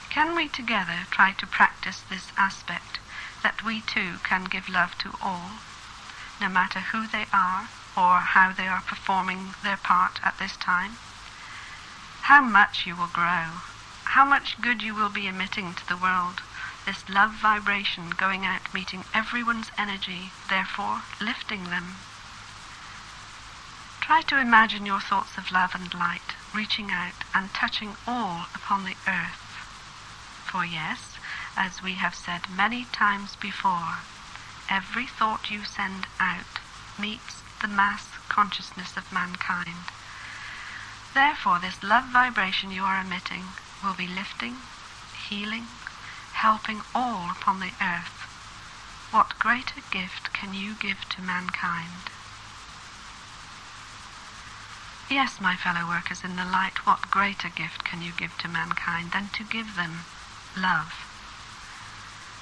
Can we together try to practice this aspect, that we too can give love to all, no matter who they are or how they are performing their part at this time? How much you will grow, how much good you will be emitting to the world. This love vibration going out, meeting everyone's energy, therefore lifting them. Try to imagine your thoughts of love and light reaching out and touching all upon the earth. For yes, as we have said many times before, every thought you send out meets the mass consciousness of mankind. Therefore, this love vibration you are emitting will be lifting, healing, helping all upon the earth. What greater gift can you give to mankind? Yes, my fellow workers in the light, what greater gift can you give to mankind than to give them love?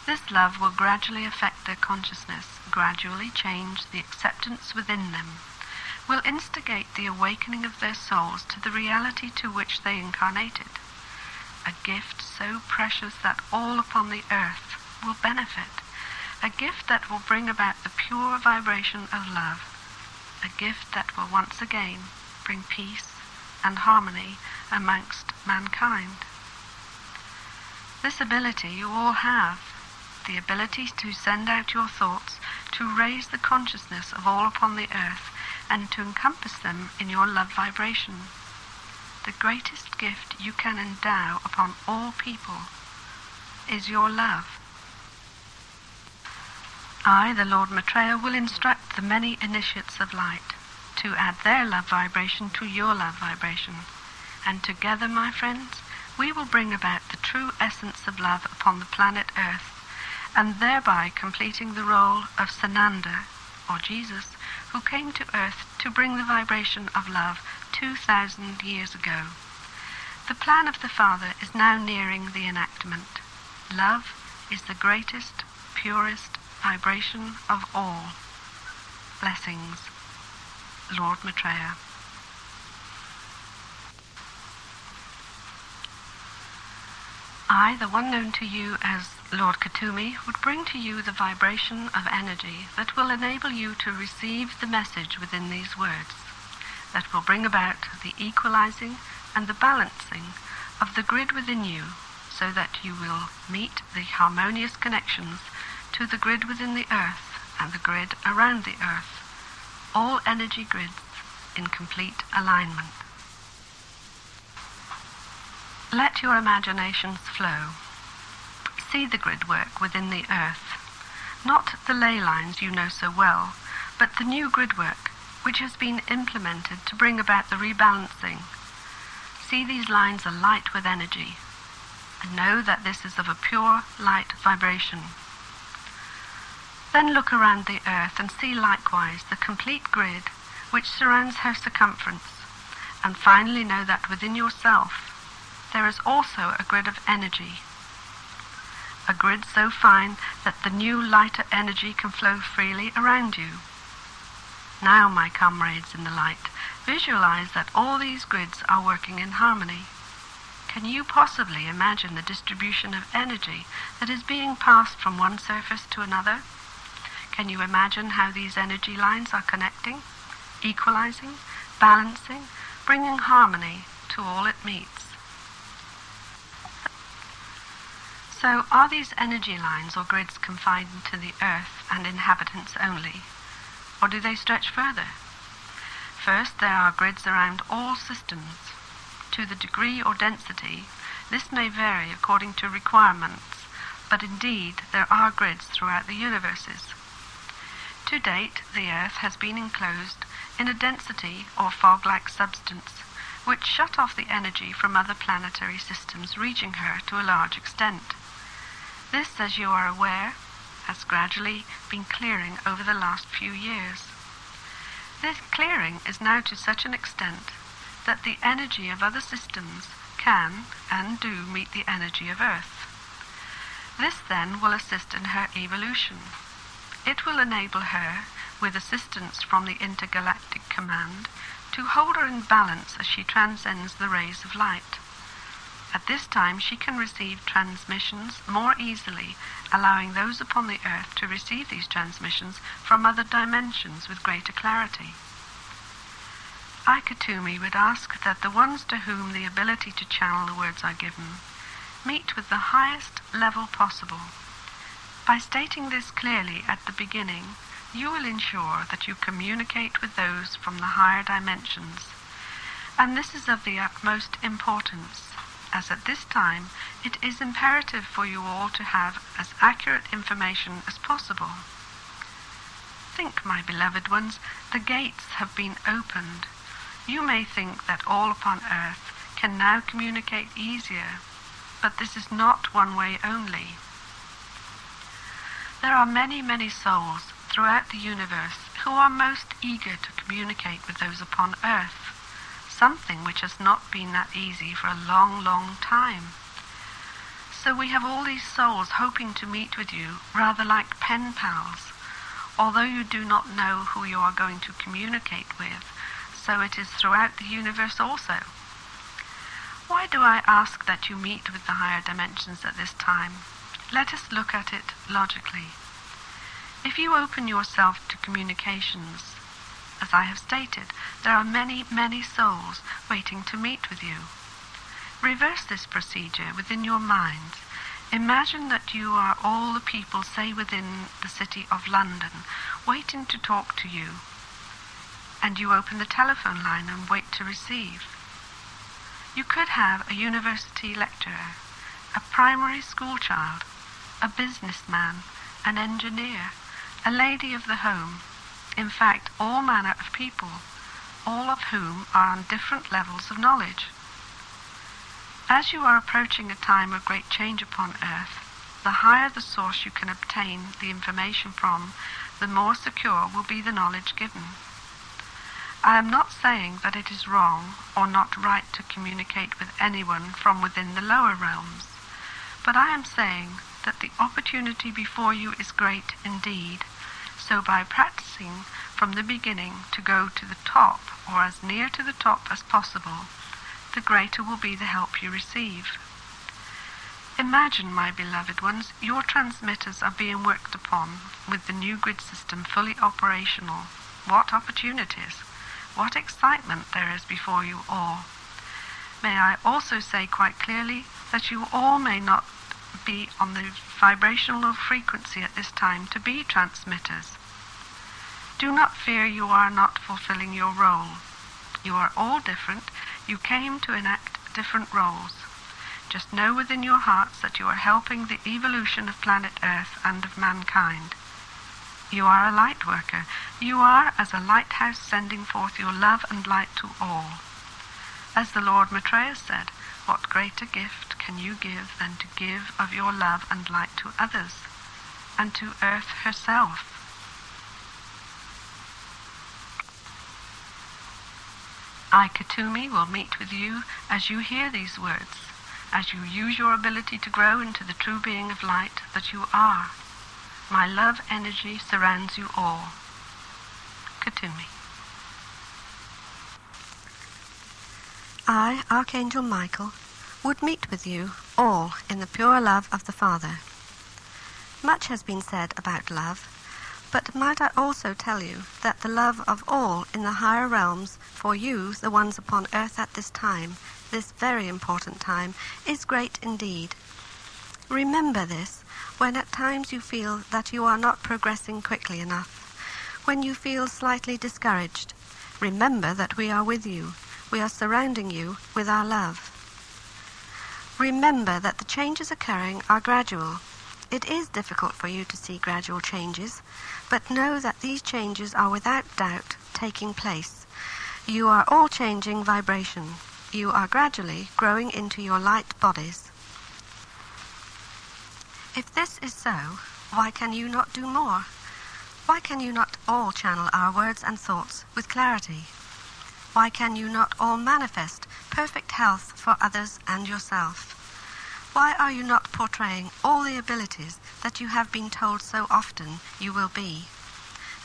This love will gradually affect their consciousness, gradually change the acceptance within them, will instigate the awakening of their souls to the reality to which they incarnated. A gift so precious that all upon the earth will benefit. A gift that will bring about the pure vibration of love. A gift that will once again bring peace and harmony amongst mankind. This ability you all have, the ability to send out your thoughts, to raise the consciousness of all upon the earth, and to encompass them in your love vibration. The greatest gift you can endow upon all people is your love. I, the Lord Matreya, will instruct the many initiates of light to add their love vibration to your love vibration. And together, my friends, we will bring about the true essence of love upon the planet Earth, and thereby completing the role of Sananda, or Jesus, who came to Earth to bring the vibration of love 2,000 years ago. The plan of the Father is now nearing the enactment. Love is the greatest, purest vibration of all. Blessings. Lord Matreya. I, the one known to you as Lord Kuthumi, would bring to you the vibration of energy that will enable you to receive the message within these words, that will bring about the equalizing and the balancing of the grid within you, so that you will meet the harmonious connections to the grid within the earth and the grid around the earth, all energy grids in complete alignment. Let your imaginations flow. See the grid work within the earth, not the ley lines you know so well, but the new grid work which has been implemented to bring about the rebalancing. See these lines alight with energy, and know that this is of a pure light vibration. Then look around the earth and see likewise the complete grid which surrounds her circumference, and finally know that within yourself there is also a grid of energy, a grid so fine that the new lighter energy can flow freely around you. Now, my comrades in the light, visualize that all these grids are working in harmony. Can you possibly imagine the distribution of energy that is being passed from one surface to another? Can you imagine how these energy lines are connecting, equalizing, balancing, bringing harmony to all it meets? So, are these energy lines or grids confined to the earth and inhabitants only, or do they stretch further? First, there are grids around all systems. To the degree or density, this may vary according to requirements, but indeed there are grids throughout the universes. To date, the Earth has been enclosed in a density or fog-like substance, which shut off the energy from other planetary systems reaching her to a large extent. This, as you are aware, has gradually been clearing over the last few years. This clearing is now to such an extent that the energy of other systems can and do meet the energy of Earth. This then will assist in her evolution. It will enable her, with assistance from the intergalactic command, to hold her in balance as she transcends the rays of light. At this time she can receive transmissions more easily, allowing those upon the earth to receive these transmissions from other dimensions with greater clarity. I, Kuthumi, would ask that the ones to whom the ability to channel the words are given meet with the highest level possible. By stating this clearly at the beginning, you will ensure that you communicate with those from the higher dimensions. And this is of the utmost importance, as at this time it is imperative for you all to have as accurate information as possible. Think, my beloved ones, the gates have been opened. You may think that all upon earth can now communicate easier, but this is not one way only. There are many, many souls throughout the universe who are most eager to communicate with those upon earth, something which has not been that easy for a long, long time. So we have all these souls hoping to meet with you, rather like pen pals, although you do not know who you are going to communicate with, so it is throughout the universe also. Why do I ask that you meet with the higher dimensions at this time? Let us look at it logically. If you open yourself to communications, as I have stated, there are many, many souls waiting to meet with you. Reverse this procedure within your mind. Imagine that you are all the people, say within the city of London, waiting to talk to you, and you open the telephone line and wait to receive. You could have a university lecturer, a primary school child, a businessman, an engineer, a lady of the home, in fact all manner of people, all of whom are on different levels of knowledge. As you are approaching a time of great change upon earth, the higher the source you can obtain the information from, the more secure will be the knowledge given. I am not saying that it is wrong or not right to communicate with anyone from within the lower realms, but I am saying that the opportunity before you is great indeed, so by practicing from the beginning to go to the top, or as near to the top as possible, the greater will be the help you receive. Imagine, my beloved ones, your transmitters are being worked upon with the new grid system fully operational. What opportunities! What excitement there is before you all. May I also say quite clearly that you all may not be on the vibrational frequency at this time to be transmitters. Do not fear you are not fulfilling your role. You are all different. You came to enact different roles. Just know within your hearts that you are helping the evolution of planet Earth and of mankind. You are a light worker. You are as a lighthouse sending forth your love and light to all. As the Lord Matreya said, what greater gift can you give than to give of your love and light to others, and to Earth herself? I, Kuthumi, will meet with you as you hear these words, as you use your ability to grow into the true being of light that you are. My love energy surrounds you all. Kuthumi. I, Archangel Michael, would meet with you all in the pure love of the Father. Much has been said about love, but might I also tell you that the love of all in the higher realms for you, the ones upon earth at this time, this very important time, is great indeed. Remember this when at times you feel that you are not progressing quickly enough, when you feel slightly discouraged. Remember that we are with you. We are surrounding you with our love. Remember that the changes occurring are gradual. It is difficult for you to see gradual changes, but know that these changes are without doubt taking place. You are all changing vibration. You are gradually growing into your light bodies. If this is so, why can you not do more? Why can you not all channel our words and thoughts with clarity? Why can you not all manifest perfect health for others and yourself? Why are you not portraying all the abilities that you have been told so often you will be?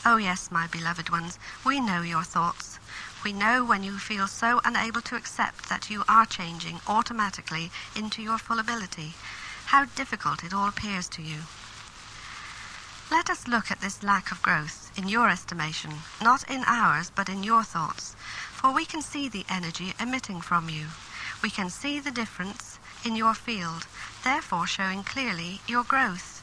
Oh yes, my beloved ones, we know your thoughts. We know when you feel so unable to accept that you are changing automatically into your full ability, how difficult it all appears to you. Let us look at this lack of growth in your estimation, not in ours, but in your thoughts, for we can see the energy emitting from you. We can see the difference in your field, therefore showing clearly your growth.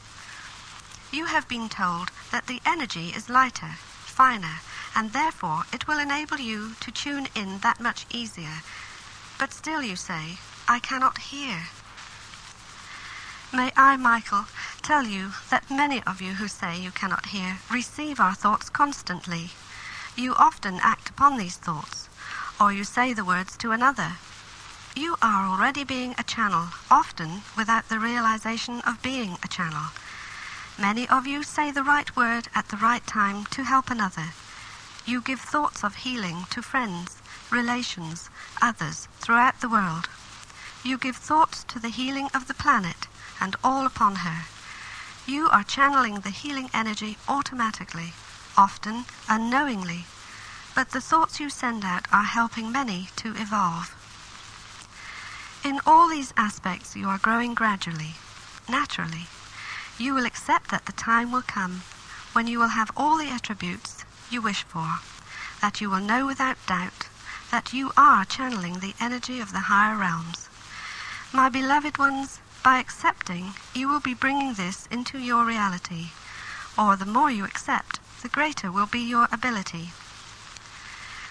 You have been told that the energy is lighter, finer, and therefore it will enable you to tune in that much easier. But still you say, I cannot hear. May I, Michael, tell you that many of you who say you cannot hear receive our thoughts constantly. You often act upon these thoughts, or you say the words to another. You are already being a channel, often without the realization of being a channel. Many of you say the right word at the right time to help another. You give thoughts of healing to friends, relations, others throughout the world. You give thoughts to the healing of the planet and all upon her. You are channeling the healing energy automatically, often unknowingly, but the thoughts you send out are helping many to evolve. In all these aspects you are growing gradually, naturally. You will accept that the time will come when you will have all the attributes you wish for, that you will know without doubt that you are channeling the energy of the higher realms. My beloved ones, by accepting, you will be bringing this into your reality, or the more you accept, the greater will be your ability.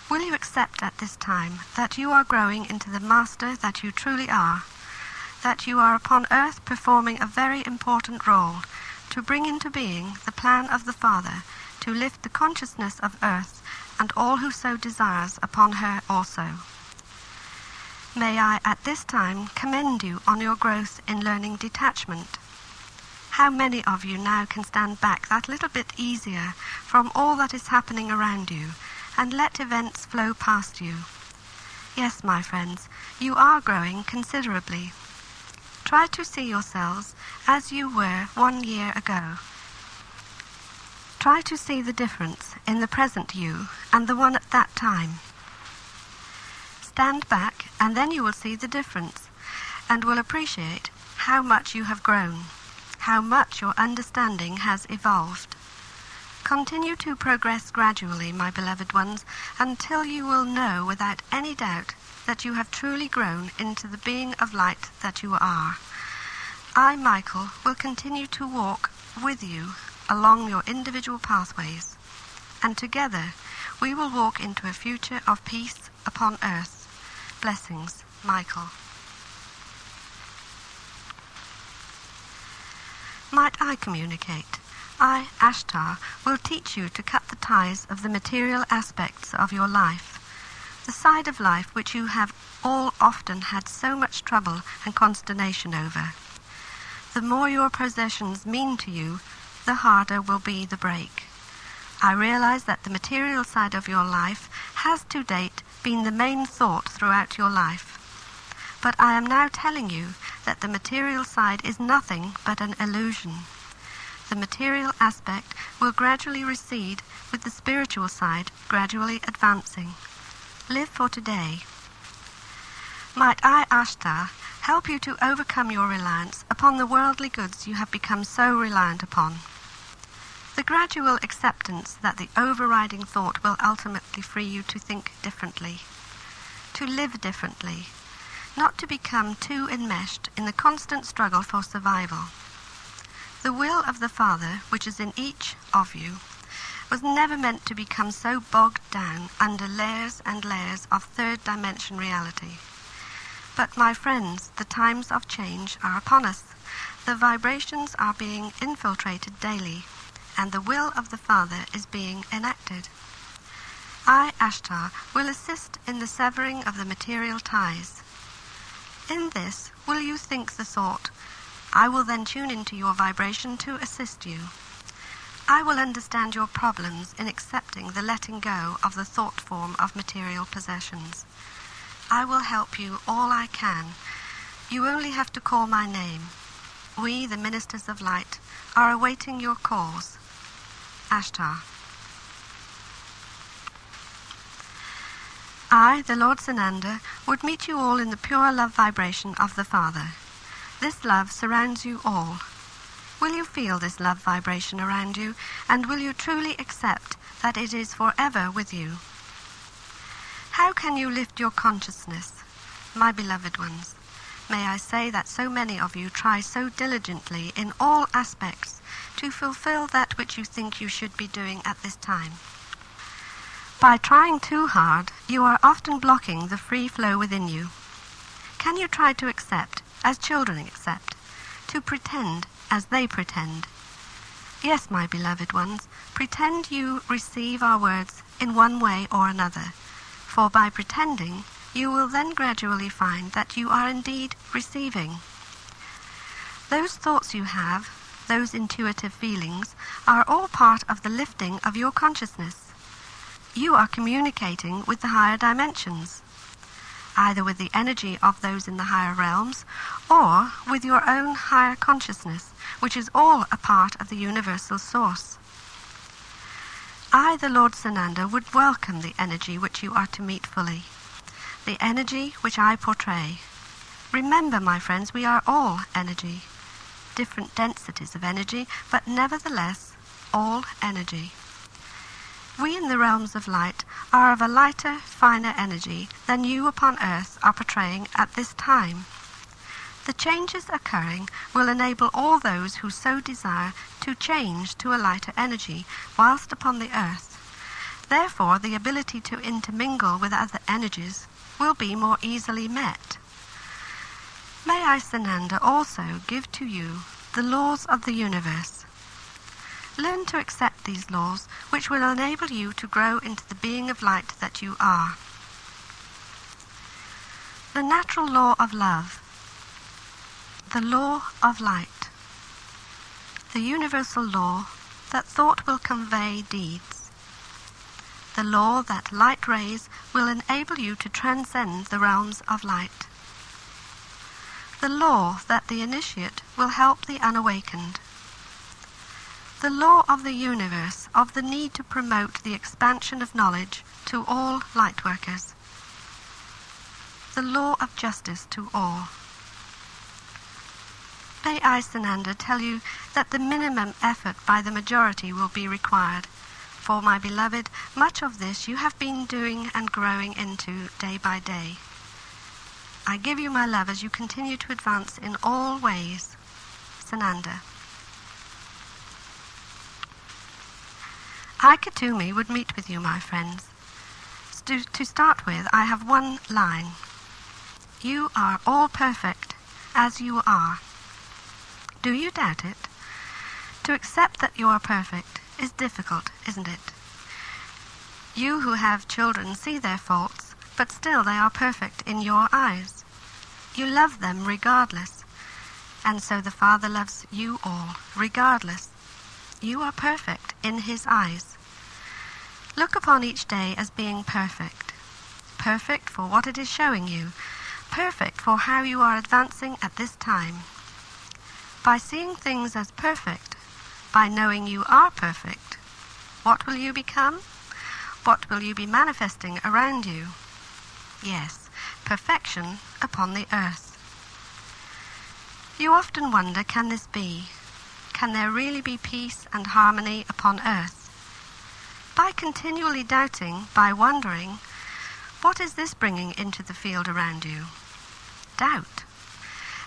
Will you accept at this time that you are growing into the master that you truly are, that you are upon earth performing a very important role to bring into being the plan of the Father, to lift the consciousness of earth and all who so desires upon her also. May I at this time commend you on your growth in learning detachment. How many of you now can stand back that little bit easier from all that is happening around you and let events flow past you? Yes, my friends, you are growing considerably. Try to see yourselves as you were 1 year ago. Try to see the difference in the present you and the one at that time. Stand back and then you will see the difference and will appreciate how much you have grown, how much your understanding has evolved. Continue to progress gradually, my beloved ones, until you will know without any doubt that you have truly grown into the being of light that you are. I, Michael, will continue to walk with you along your individual pathways, and together we will walk into a future of peace upon earth. Blessings, Michael. Might I communicate? I, Ashtar, will teach you to cut the ties of the material aspects of your life, the side of life which you have all often had so much trouble and consternation over. The more your possessions mean to you, the harder will be the break. I realize that the material side of your life has to date been the main thought throughout your life. But I am now telling you that the material side is nothing but an illusion. The material aspect will gradually recede with the spiritual side gradually advancing. Live for today. Might I, Ashtar, help you to overcome your reliance upon the worldly goods you have become so reliant upon. The gradual acceptance that the overriding thought will ultimately free you to think differently, to live differently, not to become too enmeshed in the constant struggle for survival. The will of the Father, which is in each of you, was never meant to become so bogged down under layers and layers of third dimension reality. But my friends, the times of change are upon us. The vibrations are being infiltrated daily, and the will of the Father is being enacted. I, Ashtar, will assist in the severing of the material ties. In this, will you think the thought, I will then tune into your vibration to assist you. I will understand your problems in accepting the letting go of the thought form of material possessions. I will help you all I can. You only have to call my name. We, the ministers of light, are awaiting your calls. Ashtar. I, the Lord Sananda, would meet you all in the pure love vibration of the Father. This love surrounds you all. Will you feel this love vibration around you, and will you truly accept that it is forever with you? How can you lift your consciousness, my beloved ones? may I say that so many of you try so diligently in all aspects to fulfill that which you think you should be doing at this time. By trying too hard, you are often blocking the free flow within you. Can you try to accept, as children accept, to pretend as they pretend? Yes, my beloved ones, pretend you receive our words in one way or another, for by pretending, you will then gradually find that you are indeed receiving. Those thoughts you have, those intuitive feelings, are all part of the lifting of your consciousness. You are communicating with the higher dimensions, either with the energy of those in the higher realms, or with your own higher consciousness, which is all a part of the universal source. I, the Lord Sananda, would welcome the energy which you are to meet fully, the energy which I portray. Remember, my friends, we are all energy, different densities of energy, but nevertheless all energy. We in the realms of light are of a lighter, finer energy than you upon earth are portraying at this time. The changes occurring will enable all those who so desire to change to a lighter energy whilst upon the earth. Therefore, the ability to intermingle with other energies will be more easily met. May I, Sananda, also give to you the laws of the universe. Learn to accept these laws, which will enable you to grow into the being of light that you are. The natural law of love, the law of light, the universal law that thought will convey deeds, the law that light rays will enable you to transcend the realms of light, the law that the initiate will help the unawakened, the law of the universe of the need to promote the expansion of knowledge to all light workers, the law of justice to all. May I, Sananda, tell you that the minimum effort by the majority will be required. For, my beloved, much of this you have been doing and growing into day by day. I give you my love as you continue to advance in all ways. Sananda. I, Kuthumi, would meet with you, my friends. To start with, I have one line. You are all perfect as you are. Do you doubt it? To accept that you are perfect is difficult, isn't it? You who have children see their faults, but still they are perfect in your eyes. You love them regardless, and so the Father loves you all regardless. You are perfect in His eyes. Look upon each day as being perfect. Perfect for what it is showing you. Perfect for how you are advancing at this time. By seeing things as perfect, by knowing you are perfect, what will you become? What will you be manifesting around you? Yes, perfection upon the earth. You often wonder, can this be? Can there really be peace and harmony upon earth? By continually doubting, by wondering, what is this bringing into the field around you? Doubt.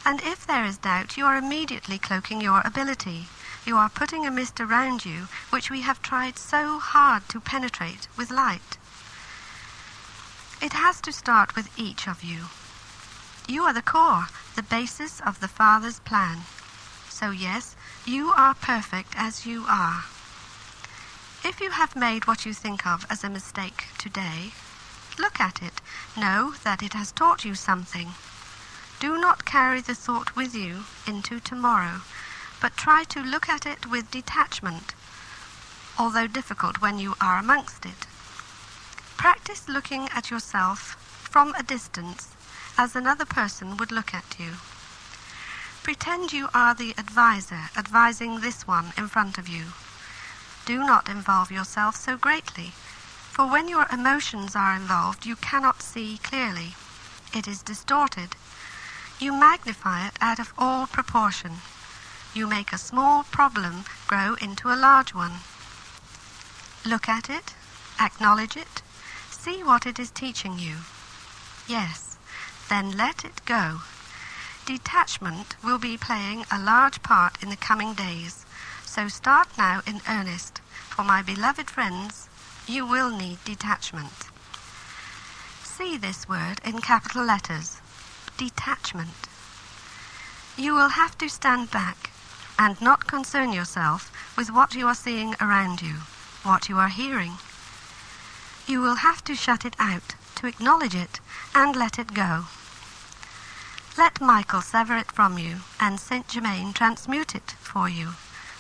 And if there is doubt, you are immediately cloaking your ability. You are putting a mist around you, which we have tried so hard to penetrate with light. It has to start with each of you. You are the core, the basis of the Father's plan. So yes, you are perfect as you are. If you have made what you think of as a mistake today, look at it. Know that it has taught you something. Do not carry the thought with you into tomorrow, but try to look at it with detachment, although difficult when you are amongst it. Practice looking at yourself from a distance as another person would look at you. Pretend you are the advisor advising this one in front of you. Do not involve yourself so greatly, for when your emotions are involved, you cannot see clearly. It is distorted. You magnify it out of all proportion. You make a small problem grow into a large one. Look at it, acknowledge it, see what it is teaching you. Yes, then let it go. Detachment will be playing a large part in the coming days, so start now in earnest. For my beloved friends, you will need detachment. See this word in capital letters, detachment. You will have to stand back and not concern yourself with what you are seeing around you, what you are hearing. You will have to shut it out, to acknowledge it and let it go. Let Michael sever it from you and Saint Germain transmute it for you,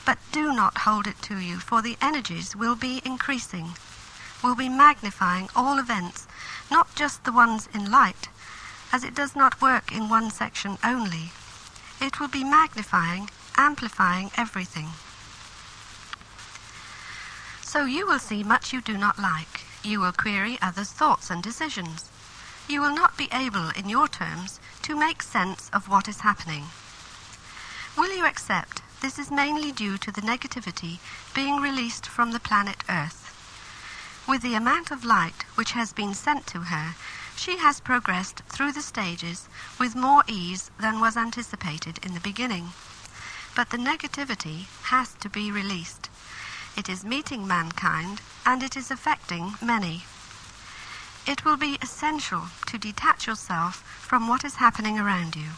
but do not hold it to you, for the energies will be increasing, will be magnifying all events, not just the ones in light, as it does not work in one section only. It will be magnifying, amplifying everything. So you will see much you do not like. You will query others' thoughts and decisions. You will not be able, in your terms, to make sense of what is happening. Will you accept this is mainly due to the negativity being released from the planet Earth? With the amount of light which has been sent to her, she has progressed through the stages with more ease than was anticipated in the beginning. But the negativity has to be released. It is meeting mankind, and it is affecting many. It will be essential to detach yourself from what is happening around you.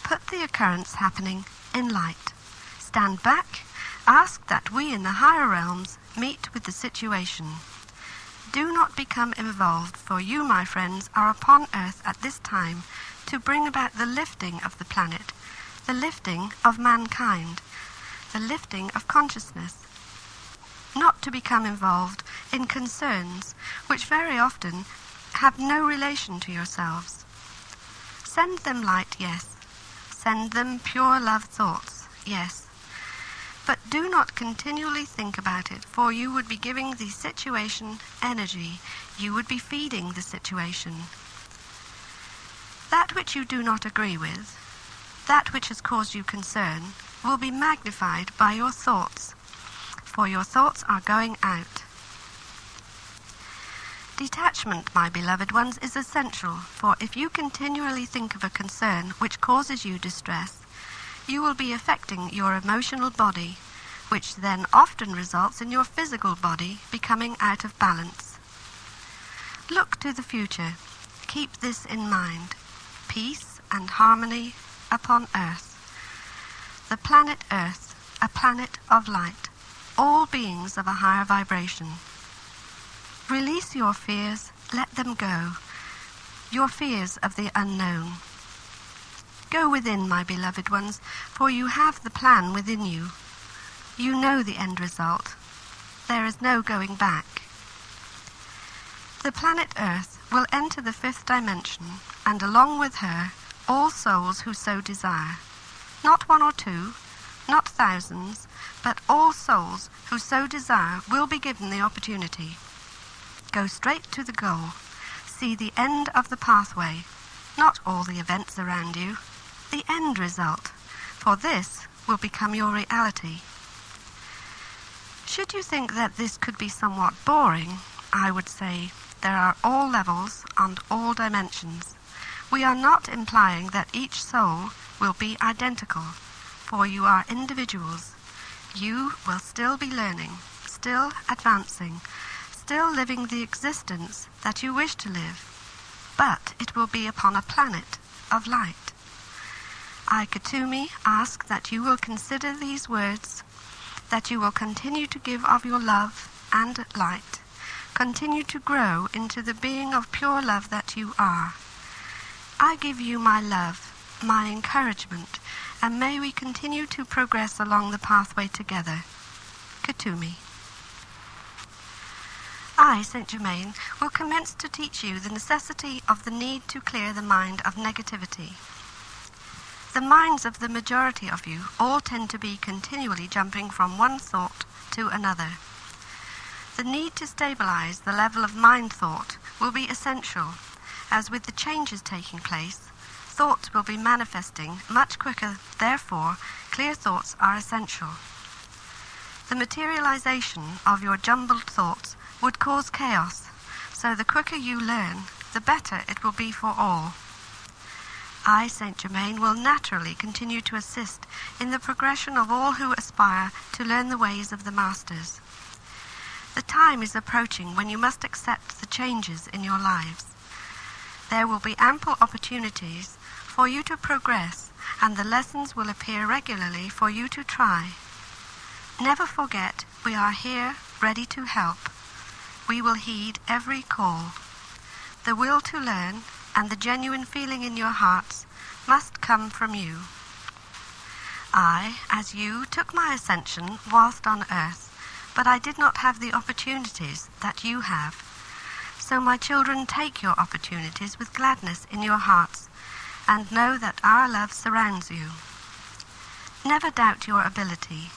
Put the occurrence happening in light. Stand back, ask that we in the higher realms meet with the situation. Do not become involved, for you, my friends, are upon earth at this time to bring about the lifting of the planet, the lifting of mankind, the lifting of consciousness. Not to become involved in concerns which very often have no relation to yourselves. Send them light, yes. Send them pure love thoughts, yes. But do not continually think about it, for you would be giving the situation energy. You would be feeding the situation. That which you do not agree with, that which has caused you concern, will be magnified by your thoughts, for your thoughts are going out. Detachment, my beloved ones, is essential, for if you continually think of a concern which causes you distress, you will be affecting your emotional body, which then often results in your physical body becoming out of balance. Look to the future. Keep this in mind. Peace and harmony upon Earth. The planet Earth, a planet of light. All beings of a higher vibration. Release your fears, let them go. Your fears of the unknown. Go within, my beloved ones, for you have the plan within you. You know the end result. There is no going back. The planet Earth will enter the 5th dimension, and along with her, all souls who so desire. Not one or two, not thousands, but all souls who so desire will be given the opportunity. Go straight to the goal. See the end of the pathway, not all the events around you. The end result, for this will become your reality. Should you think that this could be somewhat boring, I would say there are all levels and all dimensions. We are not implying that each soul will be identical, for you are individuals. You will still be learning, still advancing, still living the existence that you wish to live, but it will be upon a planet of light. I, Kuthumi, ask that you will consider these words, that you will continue to give of your love and light, continue to grow into the being of pure love that you are. I give you my love, my encouragement, and may we continue to progress along the pathway together. Kuthumi. I, Saint Germain, will commence to teach you the necessity of the need to clear the mind of negativity. The minds of the majority of you all tend to be continually jumping from one thought to another. The need to stabilize the level of mind thought will be essential, as with the changes taking place, thoughts will be manifesting much quicker, therefore clear thoughts are essential. The materialization of your jumbled thoughts would cause chaos, so the quicker you learn, the better it will be for all. I, Saint Germain, will naturally continue to assist in the progression of all who aspire to learn the ways of the Masters. The time is approaching when you must accept the changes in your lives. There will be ample opportunities for you to progress, and the lessons will appear regularly for you to try. Never forget, we are here, ready to help. We will heed every call. The will to learn and the genuine feeling in your hearts must come from you. I, as you, took my ascension whilst on earth, but I did not have the opportunities that you have. So my children, take your opportunities with gladness in your hearts, and know that our love surrounds you. Never doubt your ability.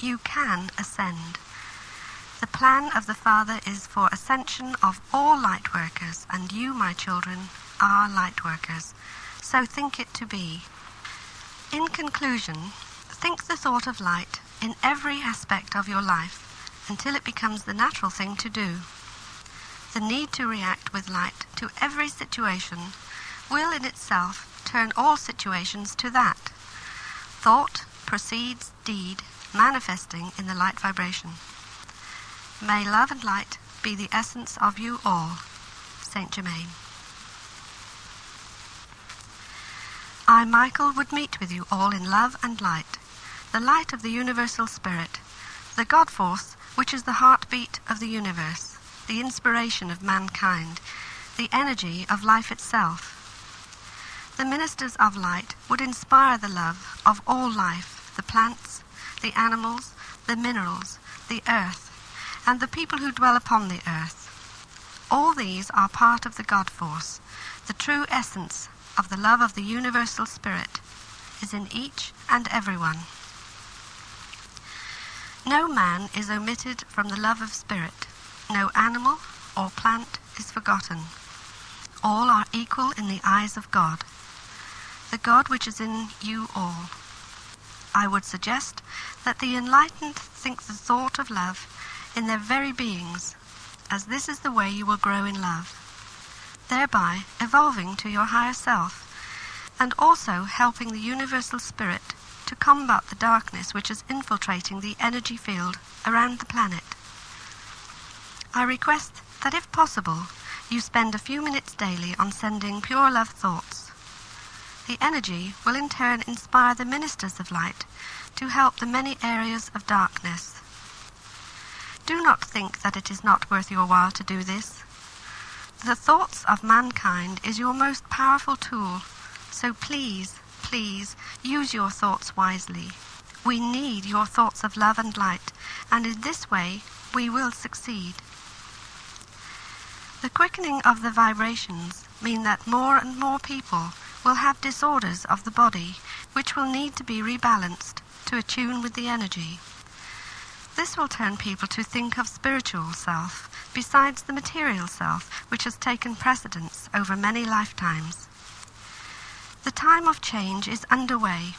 You can ascend. The plan of the Father is for ascension of all light workers, and you, my children, are light workers. So think it to be. In conclusion, think the thought of light in every aspect of your life until it becomes the natural thing to do. The need to react with light to every situation will in itself turn all situations to that. Thought precedes deed, manifesting in the light vibration. May love and light be the essence of you all. Saint Germain. I, Michael, would meet with you all in love and light, the light of the universal spirit, the God force which is the heartbeat of the universe, the inspiration of mankind, the energy of life itself. The ministers of light would inspire the love of all life, the plants, the animals, the minerals, the earth, and the people who dwell upon the earth. All these are part of the God force. The true essence of the love of the universal spirit is in each and everyone. No man is omitted from the love of spirit. No animal or plant is forgotten. All are equal in the eyes of God, the God which is in you all. I would suggest that the enlightened think the thought of love in their very beings, as this is the way you will grow in love, thereby evolving to your higher self, and also helping the universal spirit to combat the darkness which is infiltrating the energy field around the planet. I request that if possible, you spend a few minutes daily on sending pure love thoughts. The energy will in turn inspire the ministers of light to help the many areas of darkness. Do not think that it is not worth your while to do this. The thoughts of mankind is your most powerful tool, so please, please, use your thoughts wisely. We need your thoughts of love and light, and in this way we will succeed. The quickening of the vibrations mean that more and more people will have disorders of the body, which will need to be rebalanced to attune with the energy. This will turn people to think of spiritual self, besides the material self, which has taken precedence over many lifetimes. The time of change is underway.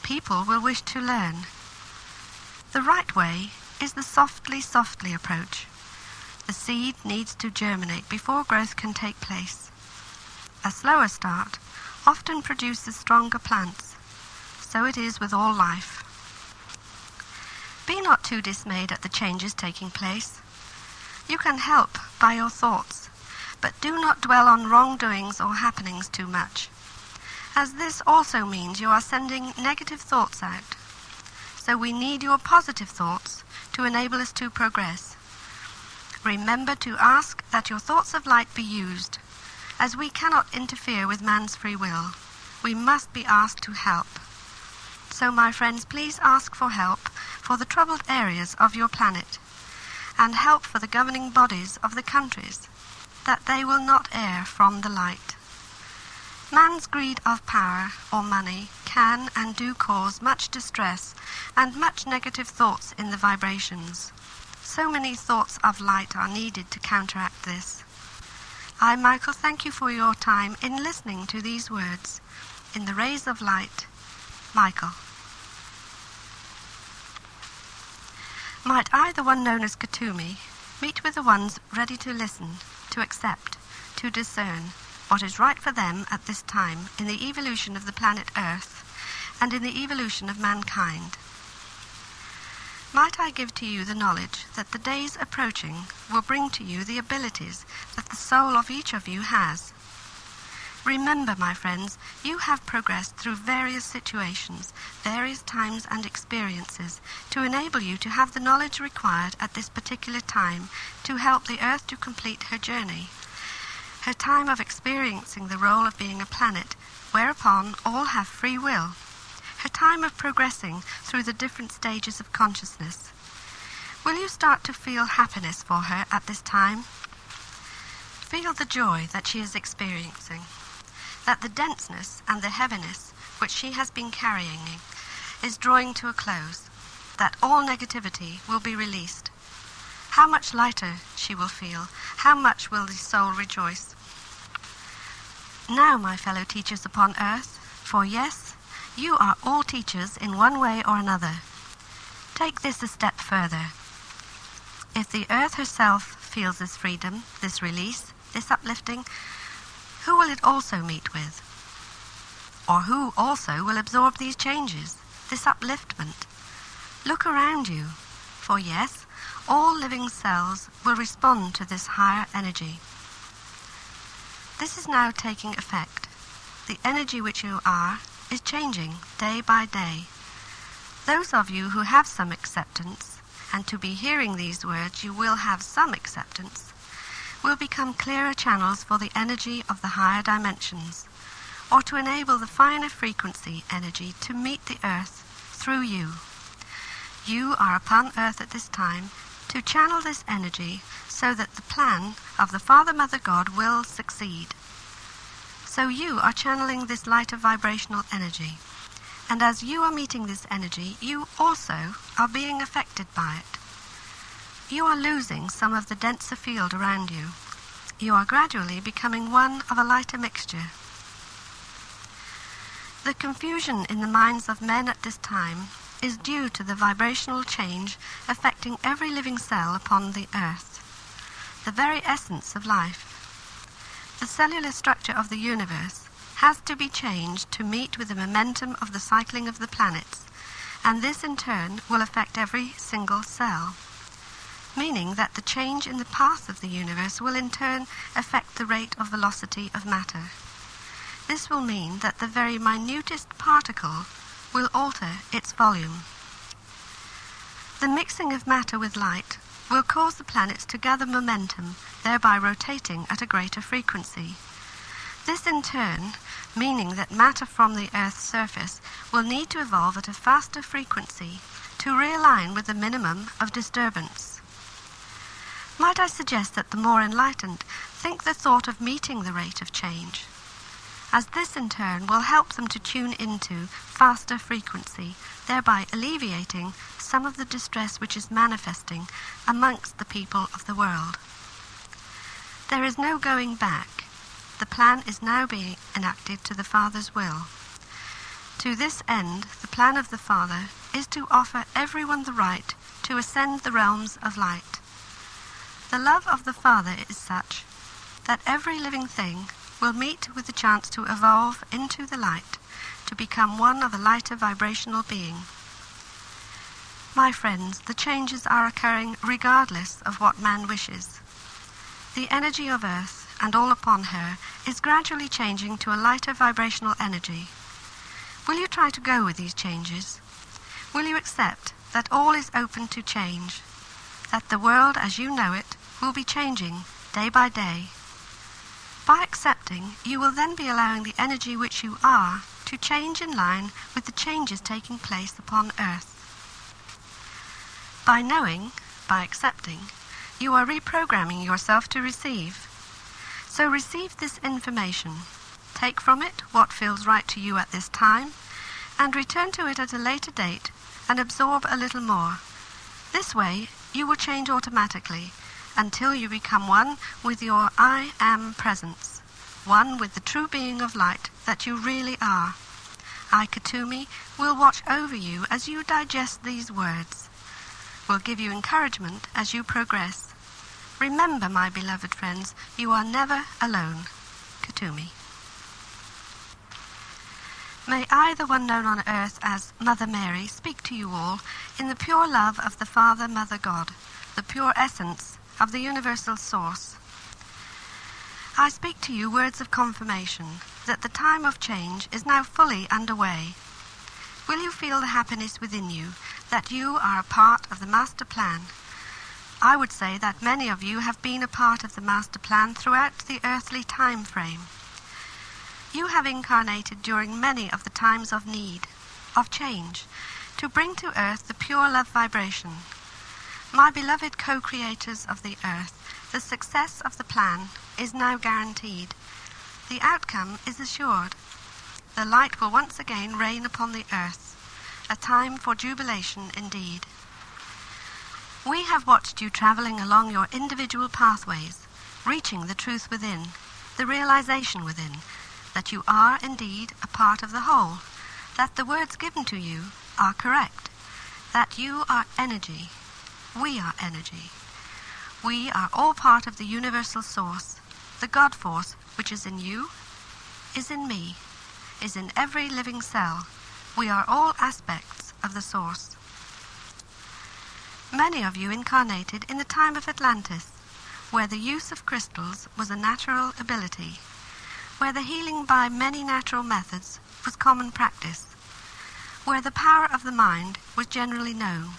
People will wish to learn. The right way is the softly approach. The seed needs to germinate before growth can take place. A slower start often produces stronger plants. So it is with all life. Be not too dismayed at the changes taking place. You can help by your thoughts, but do not dwell on wrongdoings or happenings too much, as this also means you are sending negative thoughts out. So we need your positive thoughts to enable us to progress. Remember to ask that your thoughts of light be used, as we cannot interfere with man's free will. We must be asked to help. So, my friends, please ask for help for the troubled areas of your planet, and help for the governing bodies of the countries, that they will not err from the light. Man's greed of power or money can and do cause much distress and much negative thoughts in the vibrations. So many thoughts of light are needed to counteract this. I, Michael, thank you for your time in listening to these words. In the rays of light, Michael. Might I, the one known as Kuthumi, meet with the ones ready to listen, to accept, to discern, what is right for them at this time in the evolution of the planet Earth and in the evolution of mankind. Might I give to you the knowledge that the days approaching will bring to you the abilities that the soul of each of you has. Remember, my friends, you have progressed through various situations, various times and experiences to enable you to have the knowledge required at this particular time to help the Earth to complete her journey, her time of experiencing the role of being a planet, whereupon all have free will, her time of progressing through the different stages of consciousness. Will you start to feel happiness for her at this time? Feel the joy that she is experiencing, that the denseness and the heaviness which she has been carrying is drawing to a close, that all negativity will be released. How much lighter she will feel, how much will the soul rejoice. Now, my fellow teachers upon earth, for yes, you are all teachers in one way or another. Take this a step further. If the earth herself feels this freedom, this release, this uplifting, who will it also meet with? Or who also will absorb these changes, this upliftment? Look around you, for yes, all living cells will respond to this higher energy. This is now taking effect. The energy which you are is changing day by day. Those of you who have some acceptance, and to be hearing these words you will have some acceptance, will become clearer channels for the energy of the higher dimensions, or to enable the finer frequency energy to meet the earth through you. You are upon earth at this time to channel this energy so that the plan of the Father Mother God will succeed. So you are channeling this lighter vibrational energy, and as you are meeting this energy, you also are being affected by it. You are losing some of the denser field around you. You are gradually becoming one of a lighter mixture. The confusion in the minds of men at this time is due to the vibrational change affecting every living cell upon the earth, the very essence of life. The cellular structure of the universe has to be changed to meet with the momentum of the cycling of the planets, and this in turn will affect every single cell, meaning that the change in the path of the universe will in turn affect the rate of velocity of matter. This will mean that the very minutest particle will alter its volume. The mixing of matter with light will cause the planets to gather momentum, thereby rotating at a greater frequency. This in turn, meaning that matter from the Earth's surface will need to evolve at a faster frequency to realign with the minimum of disturbance. Might I suggest that the more enlightened think the thought of meeting the rate of change, as this in turn will help them to tune into faster frequency, thereby alleviating some of the distress which is manifesting amongst the people of the world. There is no going back. The plan is now being enacted to the Father's will. To this end, the plan of the Father is to offer everyone the right to ascend the realms of light. The love of the Father is such that every living thing will meet with the chance to evolve into the light, to become one of a lighter vibrational being. My friends, the changes are occurring regardless of what man wishes. The energy of Earth and all upon her is gradually changing to a lighter vibrational energy. Will you try to go with these changes? Will you accept that all is open to change, that the world as you know it will be changing day by day? By accepting, you will then be allowing the energy which you are to change in line with the changes taking place upon Earth. By knowing, by accepting, you are reprogramming yourself to receive. So receive this information, take from it what feels right to you at this time, and return to it at a later date and absorb a little more. This way, you will change automatically until you become one with your I Am presence, one with the true being of light that you really are. I, Kuthumi, will watch over you as you digest these words, will give you encouragement as you progress. Remember, my beloved friends, you are never alone. Kuthumi. May I, the one known on earth as Mother Mary, speak to you all in the pure love of the Father, Mother God, the pure essence of the universal source. I speak to you words of confirmation that the time of change is now fully underway. Will you feel the happiness within you that you are a part of the master plan? I would say that many of you have been a part of the master plan throughout the earthly time frame. You have incarnated during many of the times of need, of change, to bring to earth the pure love vibration. My beloved co-creators of the earth, the success of the plan is now guaranteed. The outcome is assured. The light will once again reign upon the earth, a time for jubilation indeed. We have watched you travelling along your individual pathways, reaching the truth within, the realization within, that you are indeed a part of the whole, that the words given to you are correct, that you are energy, we are energy. We are all part of the universal source, the God force which is in you, is in me, is in every living cell. We are all aspects of the source. Many of you incarnated in the time of Atlantis, where the use of crystals was a natural ability, where the healing by many natural methods was common practice, where the power of the mind was generally known.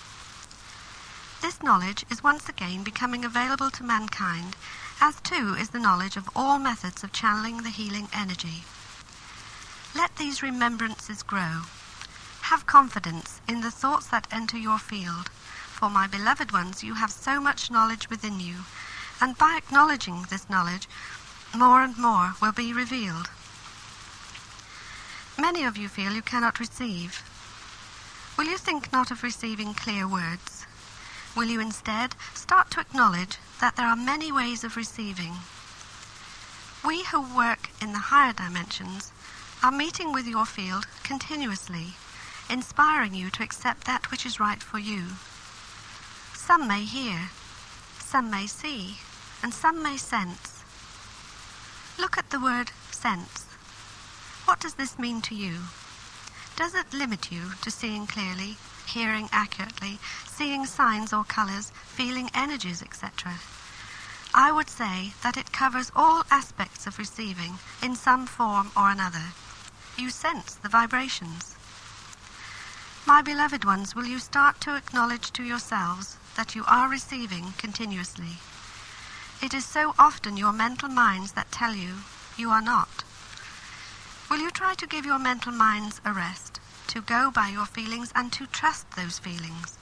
This knowledge is once again becoming available to mankind, as too is the knowledge of all methods of channeling the healing energy. Let these remembrances grow. Have confidence in the thoughts that enter your field, for my beloved ones, you have so much knowledge within you, and by acknowledging this knowledge, more and more will be revealed. Many of you feel you cannot receive. Will you think not of receiving clear words? Will you instead start to acknowledge that there are many ways of receiving? We who work in the higher dimensions are meeting with your field continuously, inspiring you to accept that which is right for you. Some may hear, some may see, and some may sense. Look at the word sense. What does this mean to you? Does it limit you to seeing clearly, hearing accurately, seeing signs or colours, feeling energies, etc.? I would say that it covers all aspects of receiving in some form or another. You sense the vibrations. My beloved ones, will you start to acknowledge to yourselves that you are receiving continuously? It is so often your mental minds that tell you you are not. Will you try to give your mental minds a rest, to go by your feelings and to trust those feelings?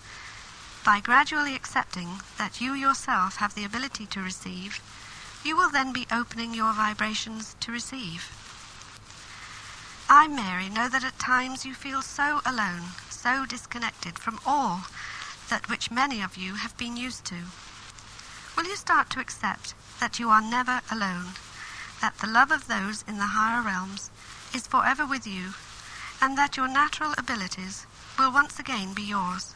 By gradually accepting that you yourself have the ability to receive, you will then be opening your vibrations to receive. I, Mary, know that at times you feel so alone, so disconnected from all that which many of you have been used to. Will you start to accept that you are never alone, that the love of those in the higher realms is forever with you, and that your natural abilities will once again be yours?